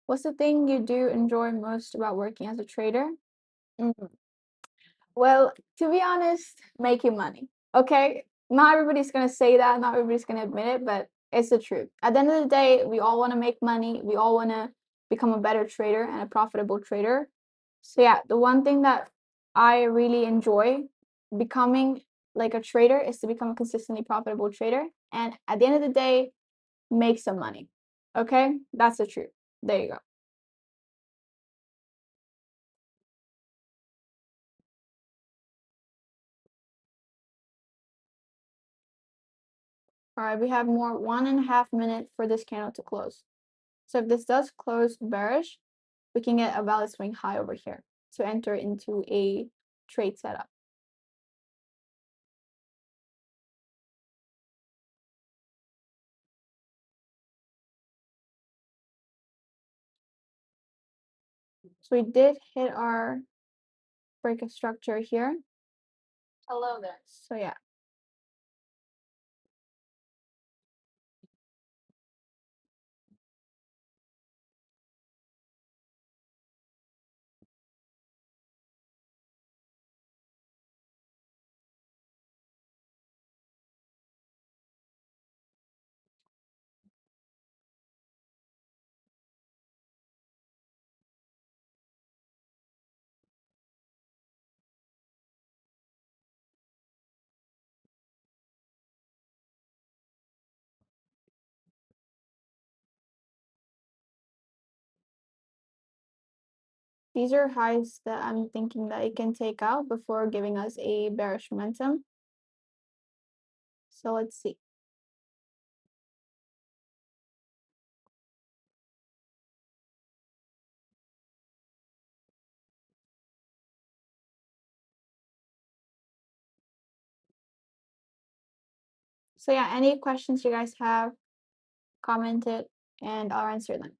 What's the thing you do enjoy most about working as a trader? Mhm. Well, to be honest, making money. Okay, not everybody's gonna say that, not everybody's gonna admit it, but it's the truth. At the end of the day, we all want to make money. We all want to become a better trader and a profitable trader. So yeah, the one thing that I really enjoy becoming like a trader is to become a consistently profitable trader, and at the end of the day, make some money. Okay, that's the truth. There you go. All right, we have more 1.5 minutes for this candle to close. So if this does close bearish, we can get a valid swing high over here to enter into a trade setup. So we did hit our break of structure here. Hello there. So yeah. These are highs that I'm thinking that it can take out before giving us a bearish momentum. So let's see. So yeah, any questions you guys have, comment it and I'll answer them.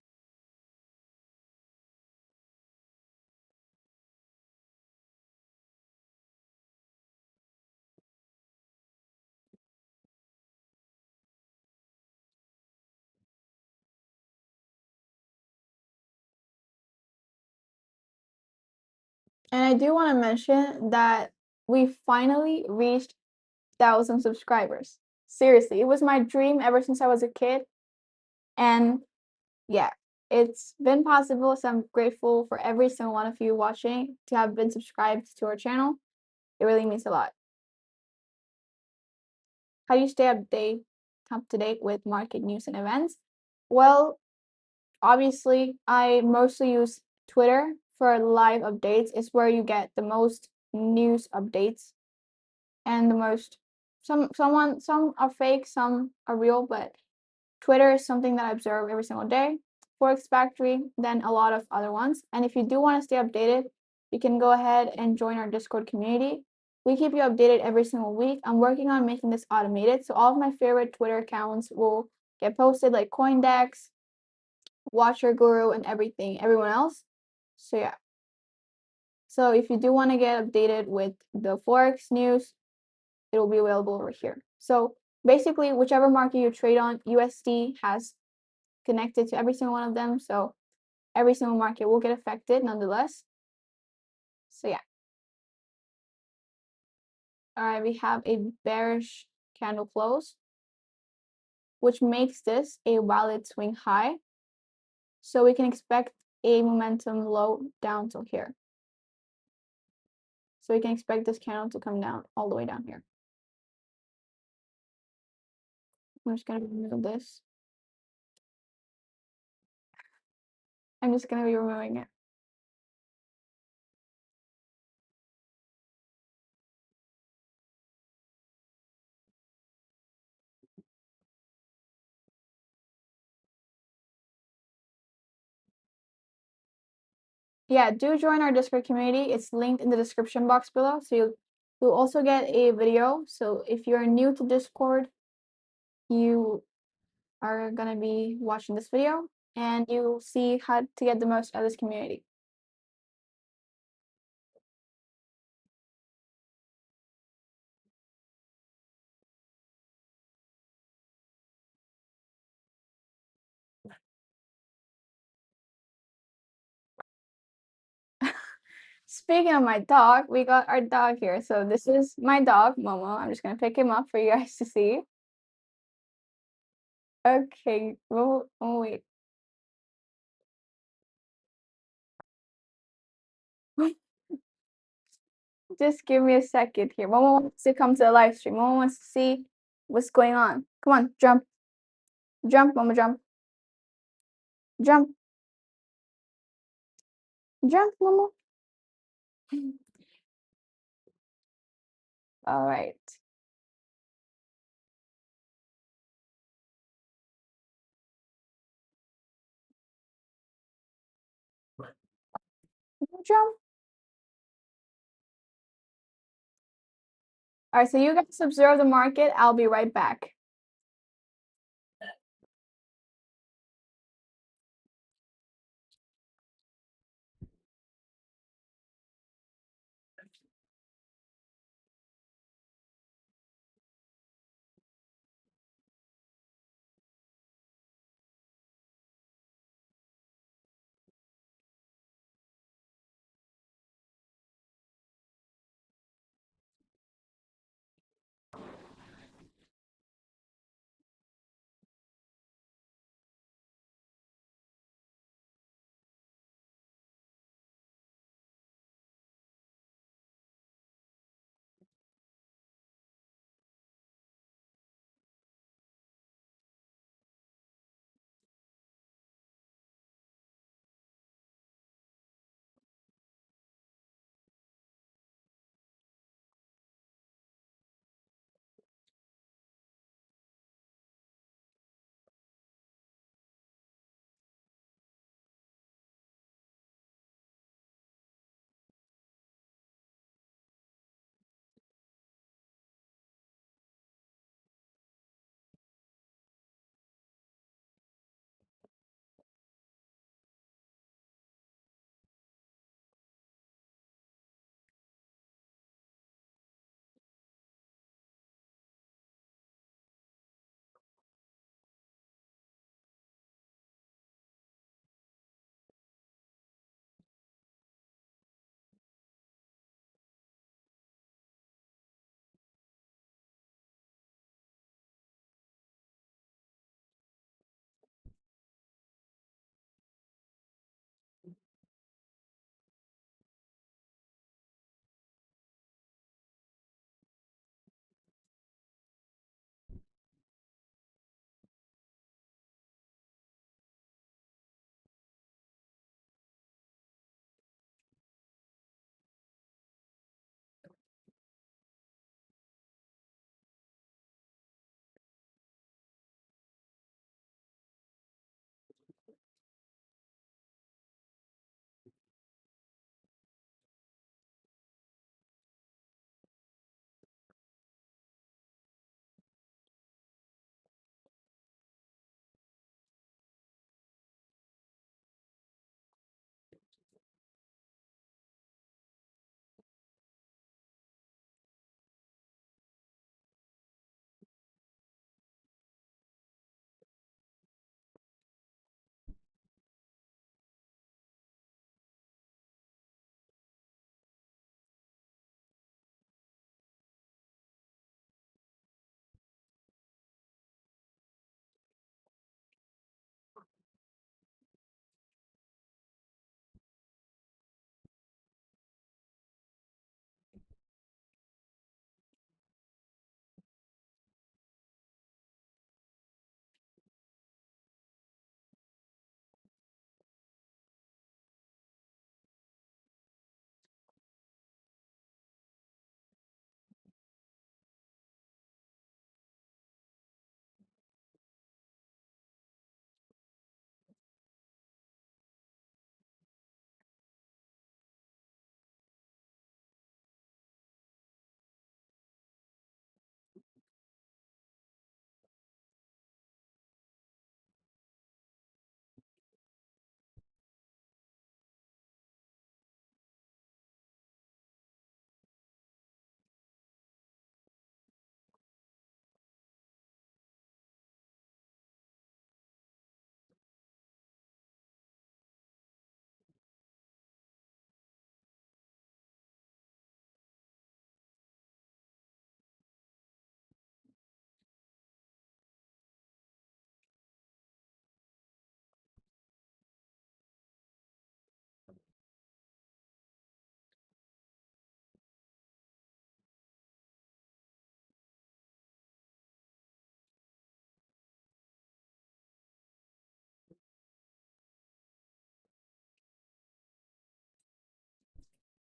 And I do want to mention that we finally reached 1,000 subscribers. Seriously, it was my dream ever since I was a kid. And yeah, it's been possible. So I'm grateful for every single one of you watching to have been subscribed to our channel. It really means a lot. How do you stay up to date with market news and events? Well, obviously, I mostly use Twitter for live updates. It's where you get the most news updates and the most some are fake, some are real, but Twitter is something that I observe every single day. Forex Factory, then a lot of other ones. And if you do want to stay updated, you can go ahead and join our Discord community. We keep you updated every single week. I'm working on making this automated, so all of my favorite Twitter accounts will get posted, like CoinDex, Watcher Guru, and everyone else. So yeah. So if you do want to get updated with the Forex news, it will be available over here. So basically, whichever market you trade on, USD has connected to every single one of them. So every single market will get affected nonetheless. So yeah. All right, we have a bearish candle close, which makes this a valid swing high. So we can expect a momentum low down till here. So we can expect this candle to come down all the way down here. I'm just going to remove this. I'm just going to be removing it. Yeah, do join our Discord community. It's linked in the description box below. So you'll also get a video. So if you're new to Discord, you are going to be watching this video and you'll see how to get the most out of this community. Speaking of my dog, we got our dog here. So this is my dog, Momo. I'm just going to pick him up for you guys to see. Okay. Oh, wait. Just give me a second here. Momo wants to come to the live stream. Momo wants to see what's going on. Come on, jump. Jump, Momo, jump. Jump. Jump, Momo. All right. Jump. All right, so you guys observe the market. I'll be right back.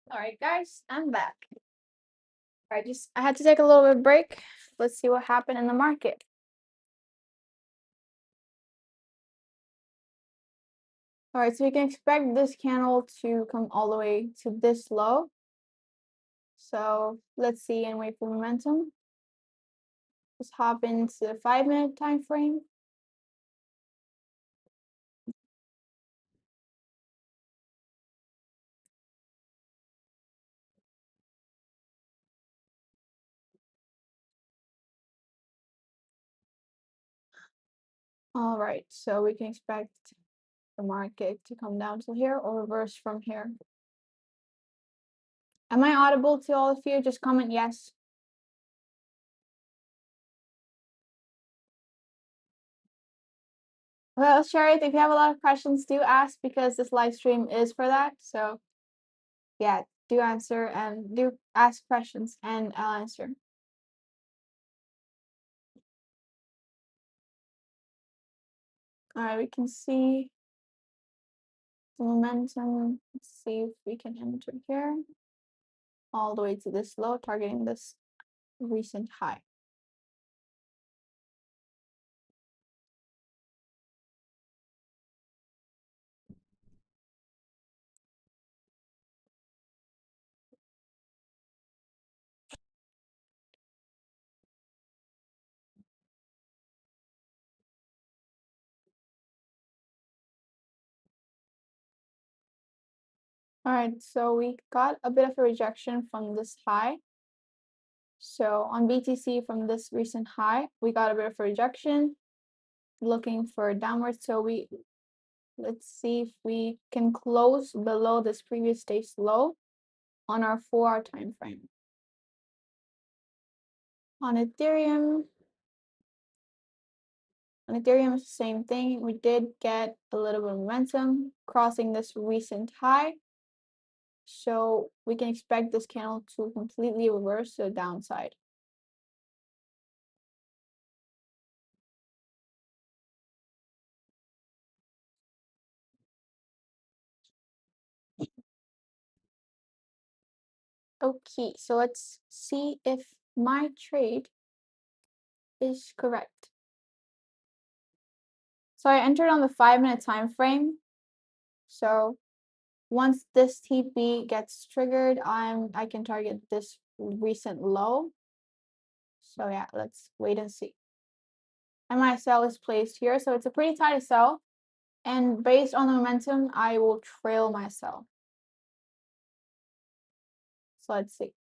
All right, guys, I'm back. All right, I had to take a little bit of break. Let's see what happened in the market. All right, so we can expect this candle to come all the way to this low. So let's see and wait for momentum. Just hop into the 5-minute time frame. All right, so we can expect the market to come down to here or reverse from here. Am I audible to all of you? Just comment yes. Well, Sharith, if you have a lot of questions, do ask because this live stream is for that. So yeah, do answer and do ask questions and I'll answer. All right, we can see the momentum. Let's see if we can enter here all the way to this low, targeting this recent high. All right, so we got a bit of a rejection from this high. So on BTC from this recent high, we got a bit of a rejection, looking for downward. So let's see if we can close below this previous day's low on our 4-hour time frame. On Ethereum, it's the same thing. We did get a little bit of momentum crossing this recent high. So we can expect this candle to completely reverse to the downside. Okay, so let's see if my trade is correct. So I entered on the 5-minute time frame. So once this TP gets triggered, I can target this recent low. So yeah, let's wait and see. And my sell is placed here, so it's a pretty tight sell. And based on the momentum, I will trail my sell. So let's see.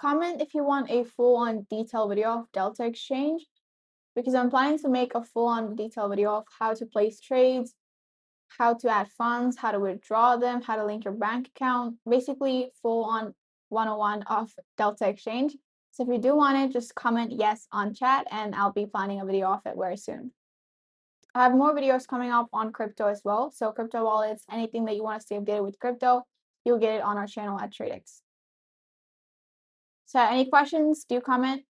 Comment if you want a full-on detailed video of Delta Exchange, because I'm planning to make a full-on detailed video of how to place trades, how to add funds, how to withdraw them, how to link your bank account, basically full-on 101 of Delta Exchange. So if you do want it, just comment yes on chat and I'll be planning a video of it very soon. I have more videos coming up on crypto as well. So crypto wallets, anything that you want to stay updated with crypto, you'll get it on our channel at Tradex. So any questions, do comment.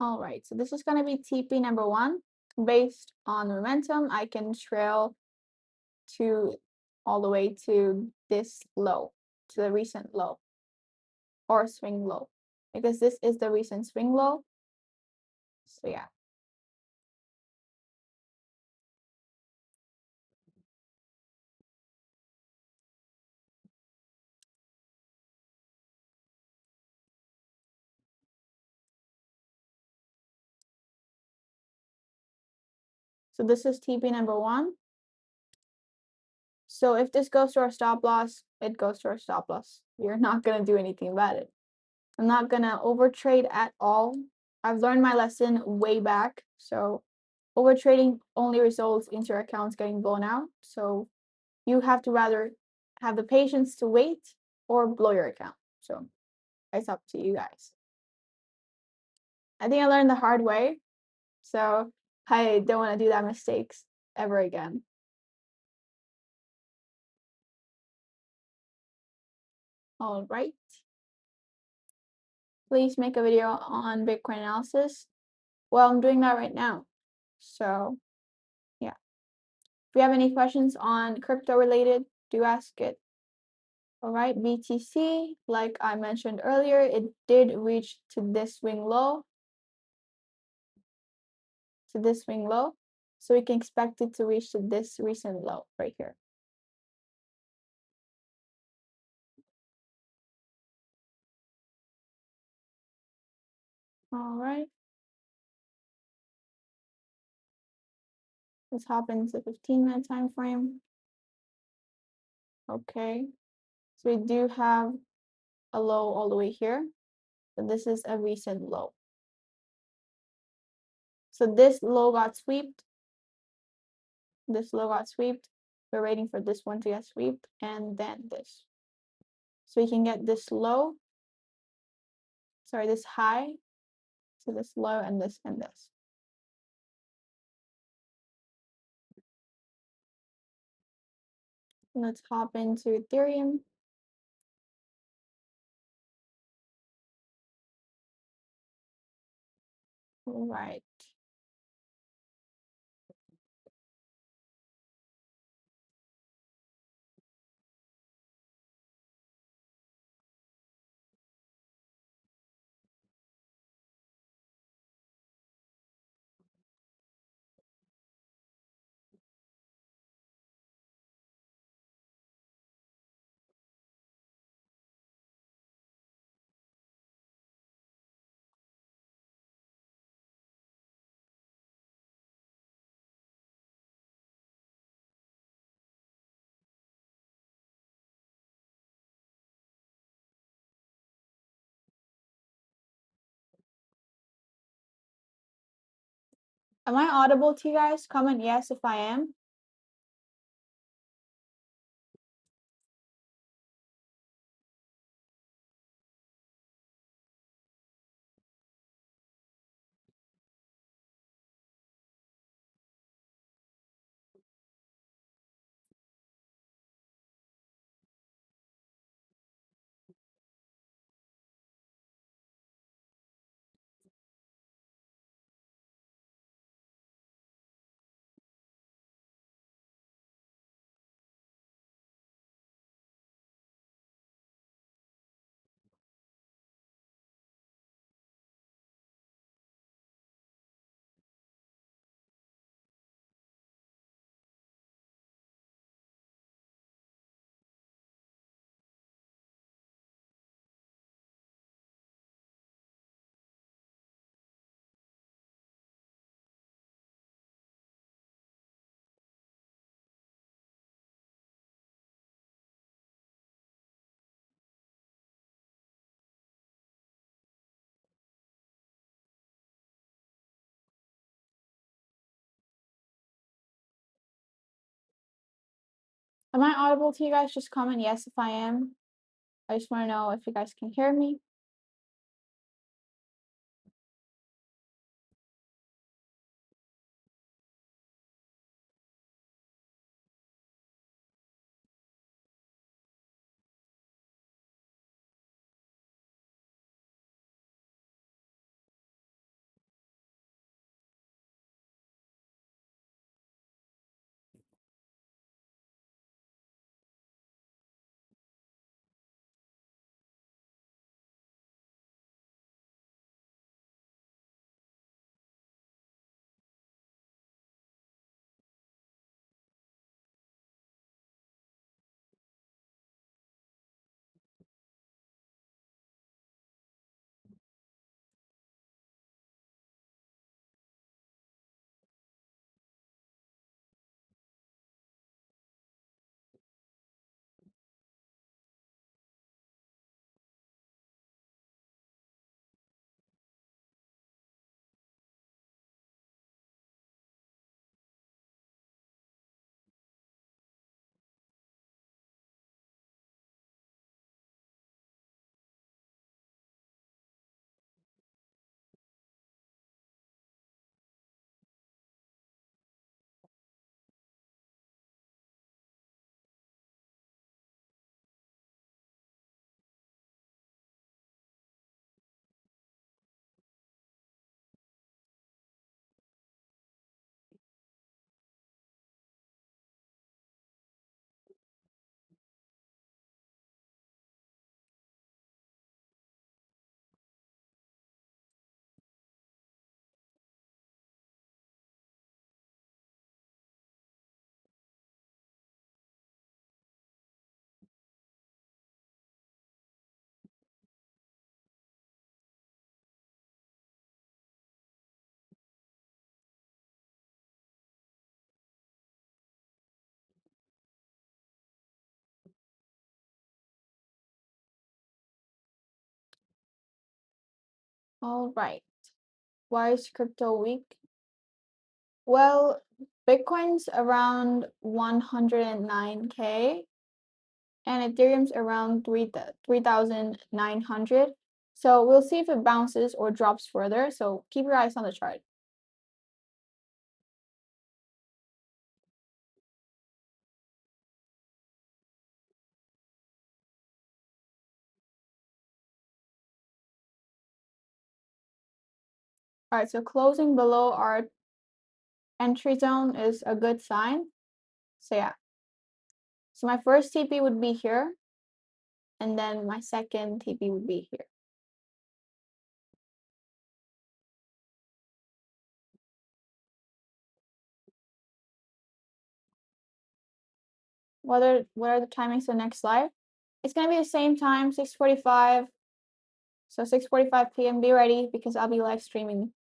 All right, so this is going to be TP number 1. Based on momentum, I can trail to all the way to this low, to the recent low or swing low, because this is the recent swing low. So yeah. So this is TP number 1. So if this goes to our stop loss, it goes to our stop loss. You're not going to do anything about it. I'm not gonna overtrade at all. I've learned my lesson way back. So overtrading only results into your accounts getting blown out. So you have to rather have the patience to wait or blow your account. So it's up to you guys. I think I learned the hard way. So I don't want to do that mistakes ever again. All right. Please make a video on Bitcoin analysis. Well, I'm doing that right now. So yeah. If you have any questions on crypto related, do ask it. All right, BTC, like I mentioned earlier, it did reach to this swing low. So we can expect it to reach to this recent low right here. All right. Let's hop into the 15-minute time frame. Okay. So we do have a low all the way here, but this is a recent low. So this low got swept. This low got swept. We're waiting for this one to get swept, and then this. So we can get this low, sorry, this high, to this low, and this, and this. Let's hop into Ethereum. All right. Am I audible to you guys? Comment yes if I am. Am I audible to you guys? Just comment yes if I am. I just want to know if you guys can hear me. All right. Why is crypto weak? Well, Bitcoin's around 109K and Ethereum's around 3,900. So we'll see if it bounces or drops further. So keep your eyes on the chart. All right, so closing below our entry zone is a good sign. So yeah. So my first TP would be here, and then my second TP would be here. What are the timings for next live? It's gonna be the same time, 6:45. So 6:45 p.m. Be ready because I'll be live streaming.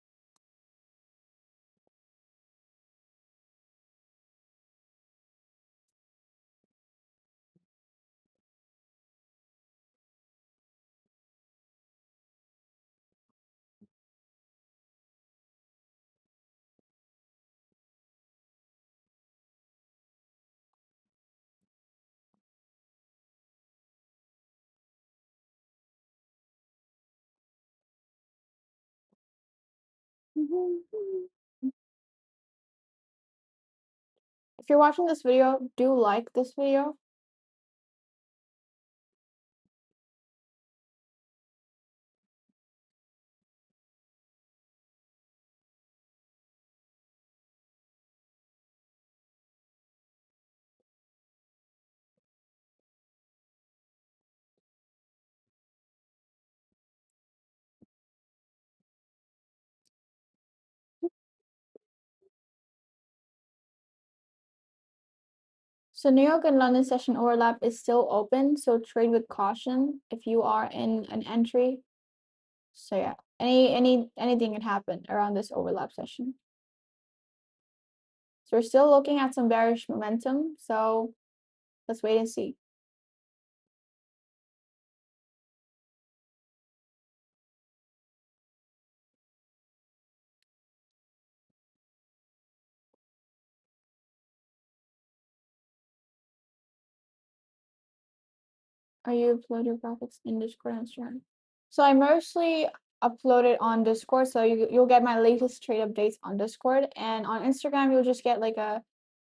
If you're watching this video, do like this video. So New York and London session overlap is still open, so trade with caution if you are in an entry. So yeah, anything can happen around this overlap session. So we're still looking at some bearish momentum, so let's wait and see. Are you upload your graphics in Discord and Instagram? So I mostly upload it on Discord, so you'll get my latest trade updates on Discord, and on Instagram you'll just get like a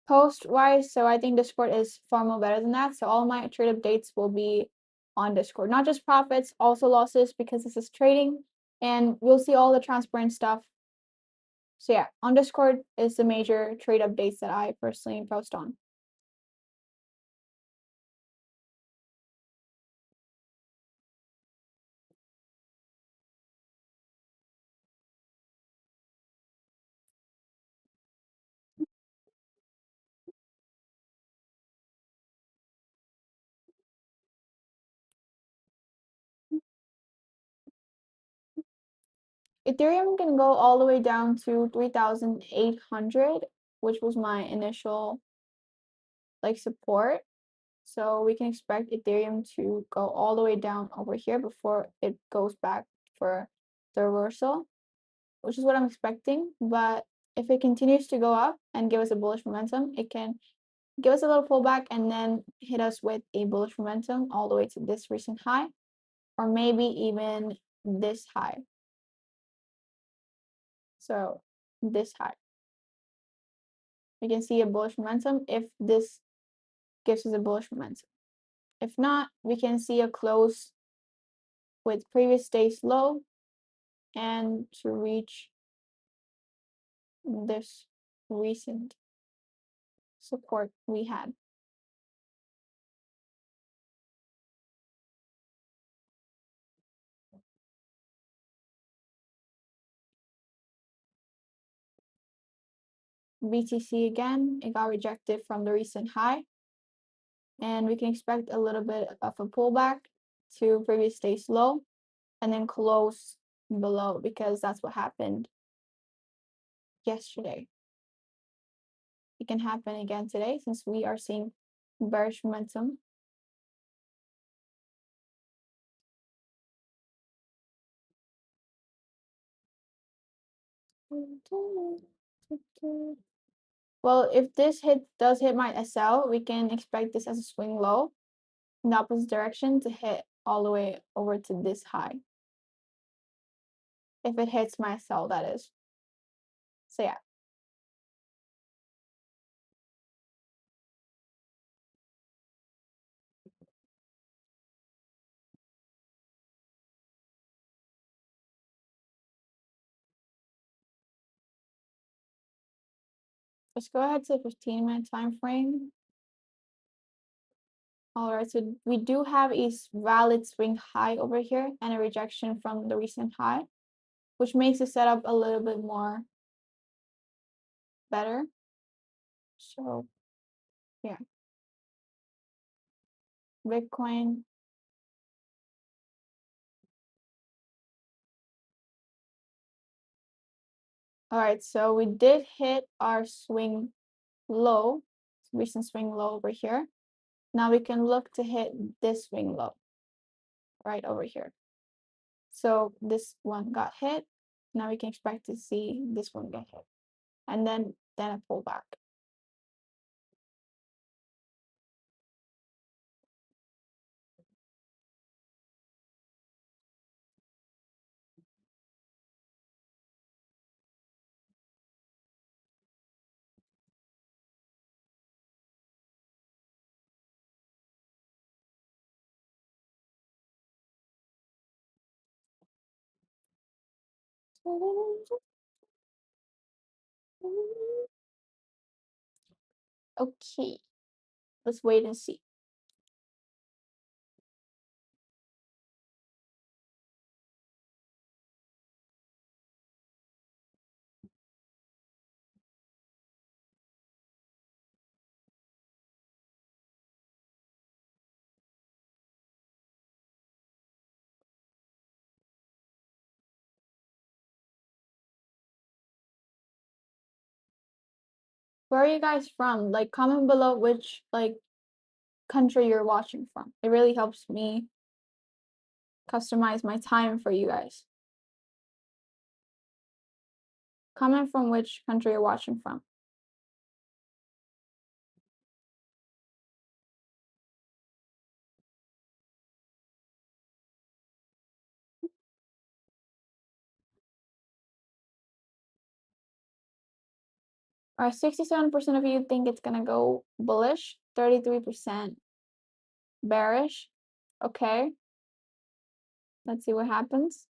post wise. So I think Discord is far more better than that. So all my trade updates will be on Discord, not just profits, also losses, because this is trading, and we'll see all the transparent stuff. So yeah, on Discord is the major trade updates that I personally post on. Ethereum can go all the way down to 3,800, which was my initial like support. So we can expect Ethereum to go all the way down over here before it goes back for the reversal, which is what I'm expecting. But if it continues to go up and give us a bullish momentum, it can give us a little pullback and then hit us with a bullish momentum all the way to this recent high, or maybe even this high. So this high. We can see a bullish momentum if this gives us a bullish momentum. If not, we can see a close with previous day's low and to reach this recent support we had. BTC again, it got rejected from the recent high, and we can expect a little bit of a pullback to previous day's low and then close below, because that's what happened yesterday. It can happen again today since we are seeing bearish momentum. Well, if this does hit my SL, we can expect this as a swing low in the opposite direction to hit all the way over to this high. If it hits my SL, that is. So yeah. Let's go ahead to the 15-minute time frame. All right, so we do have a valid swing high over here and a rejection from the recent high, which makes the setup a little bit more better. So yeah, Bitcoin. All right, so we did hit our swing low, recent swing low over here. Now we can look to hit this swing low right over here. So this one got hit. Now we can expect to see this one get hit, and then a pullback. Okay, let's wait and see. Where are you guys from? Like, comment below which country you're watching from. It really helps me customize my time for you guys. Comment from which country you're watching from. All right, 67% of you think it's gonna go bullish, 33% bearish. Okay, let's see what happens.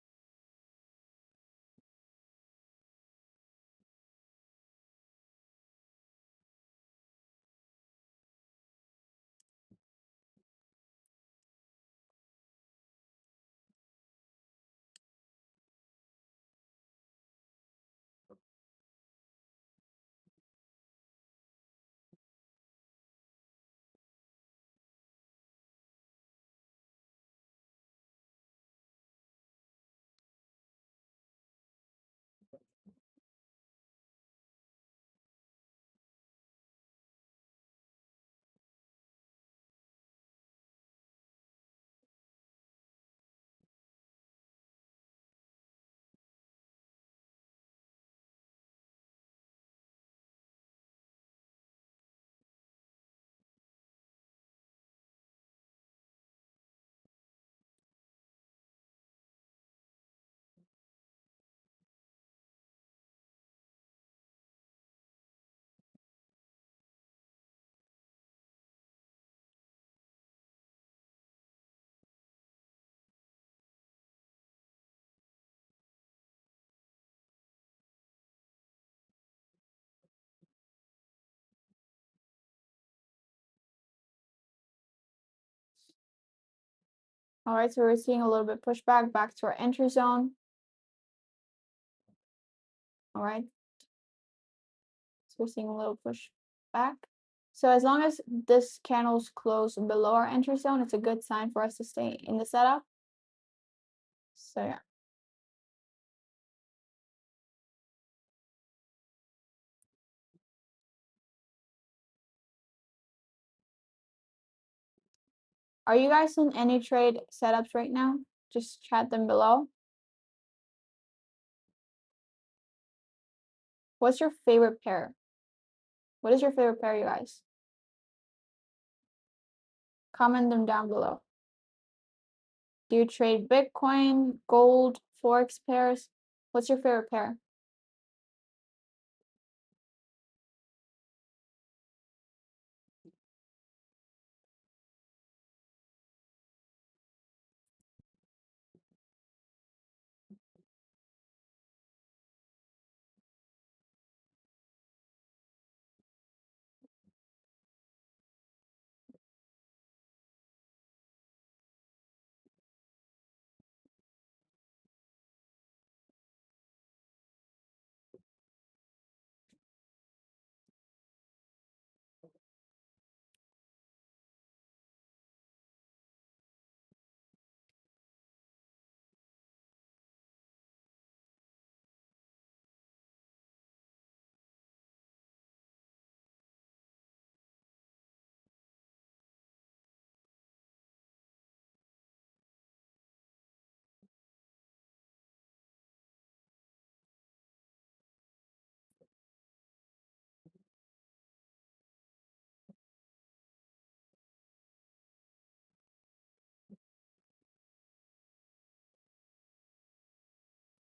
All right, so we're seeing a little bit pushback back to our entry zone. All right, so we're seeing a little pushback. So as long as this candle's close below our entry zone, it's a good sign for us to stay in the setup. So yeah. Are you guys in any trade setups right now? Just chat them below. What's your favorite pair? What is your favorite pair, you guys? Comment them down below. Do you trade Bitcoin, gold, Forex pairs? What's your favorite pair?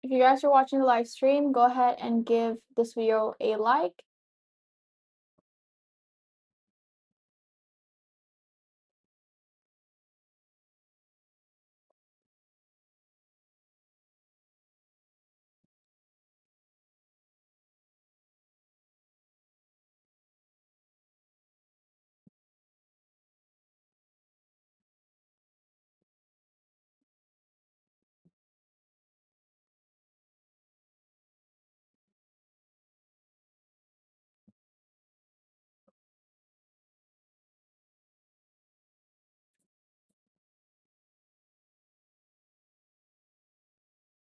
If you guys are watching the live stream, go ahead and give this video a like.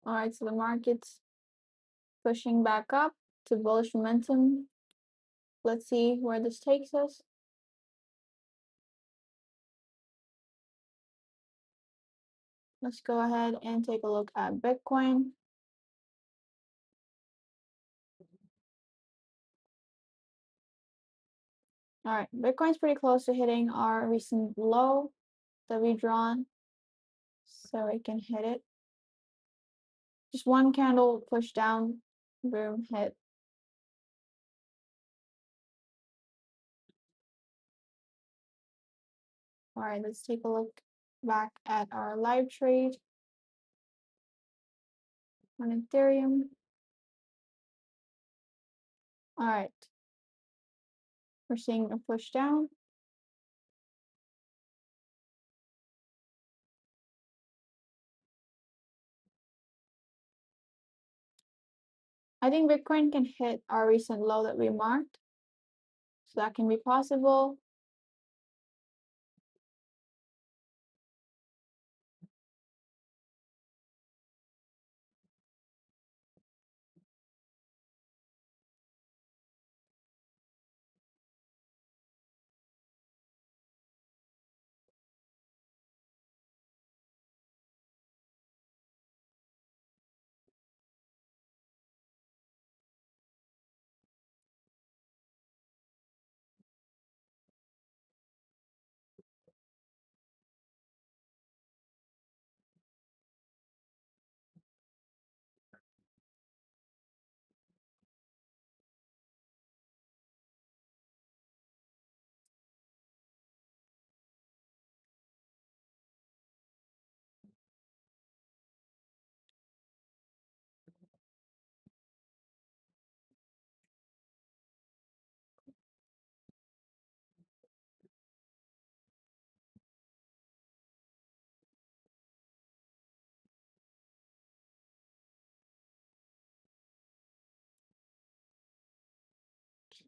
All right, so the market's pushing back up to bullish momentum. Let's see where this takes us. Let's go ahead and take a look at Bitcoin. All right, Bitcoin's pretty close to hitting our recent low that we've drawn, so it can hit it. Just one candle push down, boom, hit. All right, let's take a look back at our live trade on Ethereum. All right, we're seeing a push down. I think Bitcoin can hit our recent low that we marked, so that can be possible.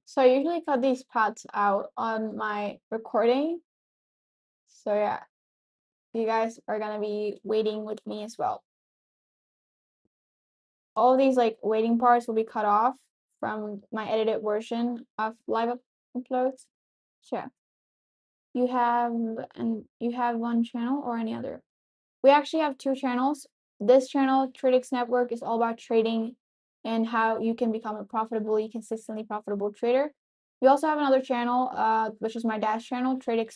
So I usually cut these paths out on my recording. So yeah, you guys are gonna be waiting with me as well. All these like waiting parts will be cut off from my edited version of live uploads. So yeah, you have one channel or any other? We actually have two channels. This channel, Tradex Network, is all about trading and how you can become a consistently profitable trader. We also have another channel, which is my dad's channel, Tradex.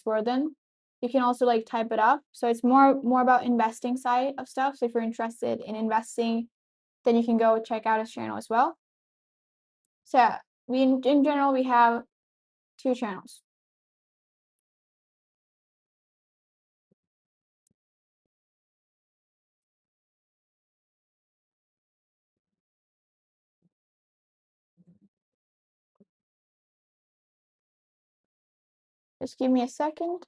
You can also like type it up. So it's more about investing side of stuff. So if you're interested in investing, then you can go check out his channel as well. So yeah, in general, we have 2 channels. Just give me a second.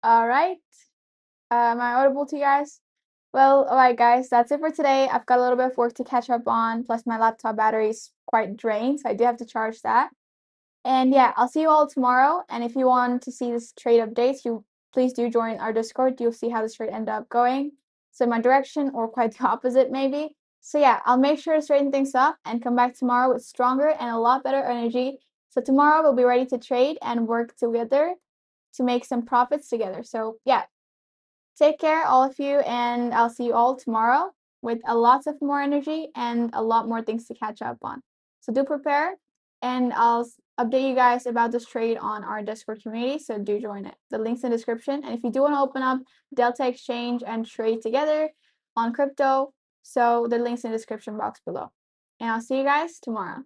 All right. Am I audible to you guys? Well, all right, guys, that's it for today. I've got a little bit of work to catch up on, plus my laptop battery is quite drained, so I do have to charge that. And yeah, I'll see you all tomorrow. And if you want to see this trade updates, you please do join our Discord. You'll see how this trade ended up going. So my direction or quite the opposite maybe. So yeah, I'll make sure to straighten things up and come back tomorrow with stronger and a lot better energy. So tomorrow we'll be ready to trade and work together to make some profits together. So yeah, take care, all of you, and I'll see you all tomorrow with a lot of more energy and a lot more things to catch up on. So do prepare, and I'll update you guys about this trade on our Discord community, so do join it. The link's in the description, and if you do want to open up Delta Exchange and trade together on crypto, so the link's in the description box below. And I'll see you guys tomorrow.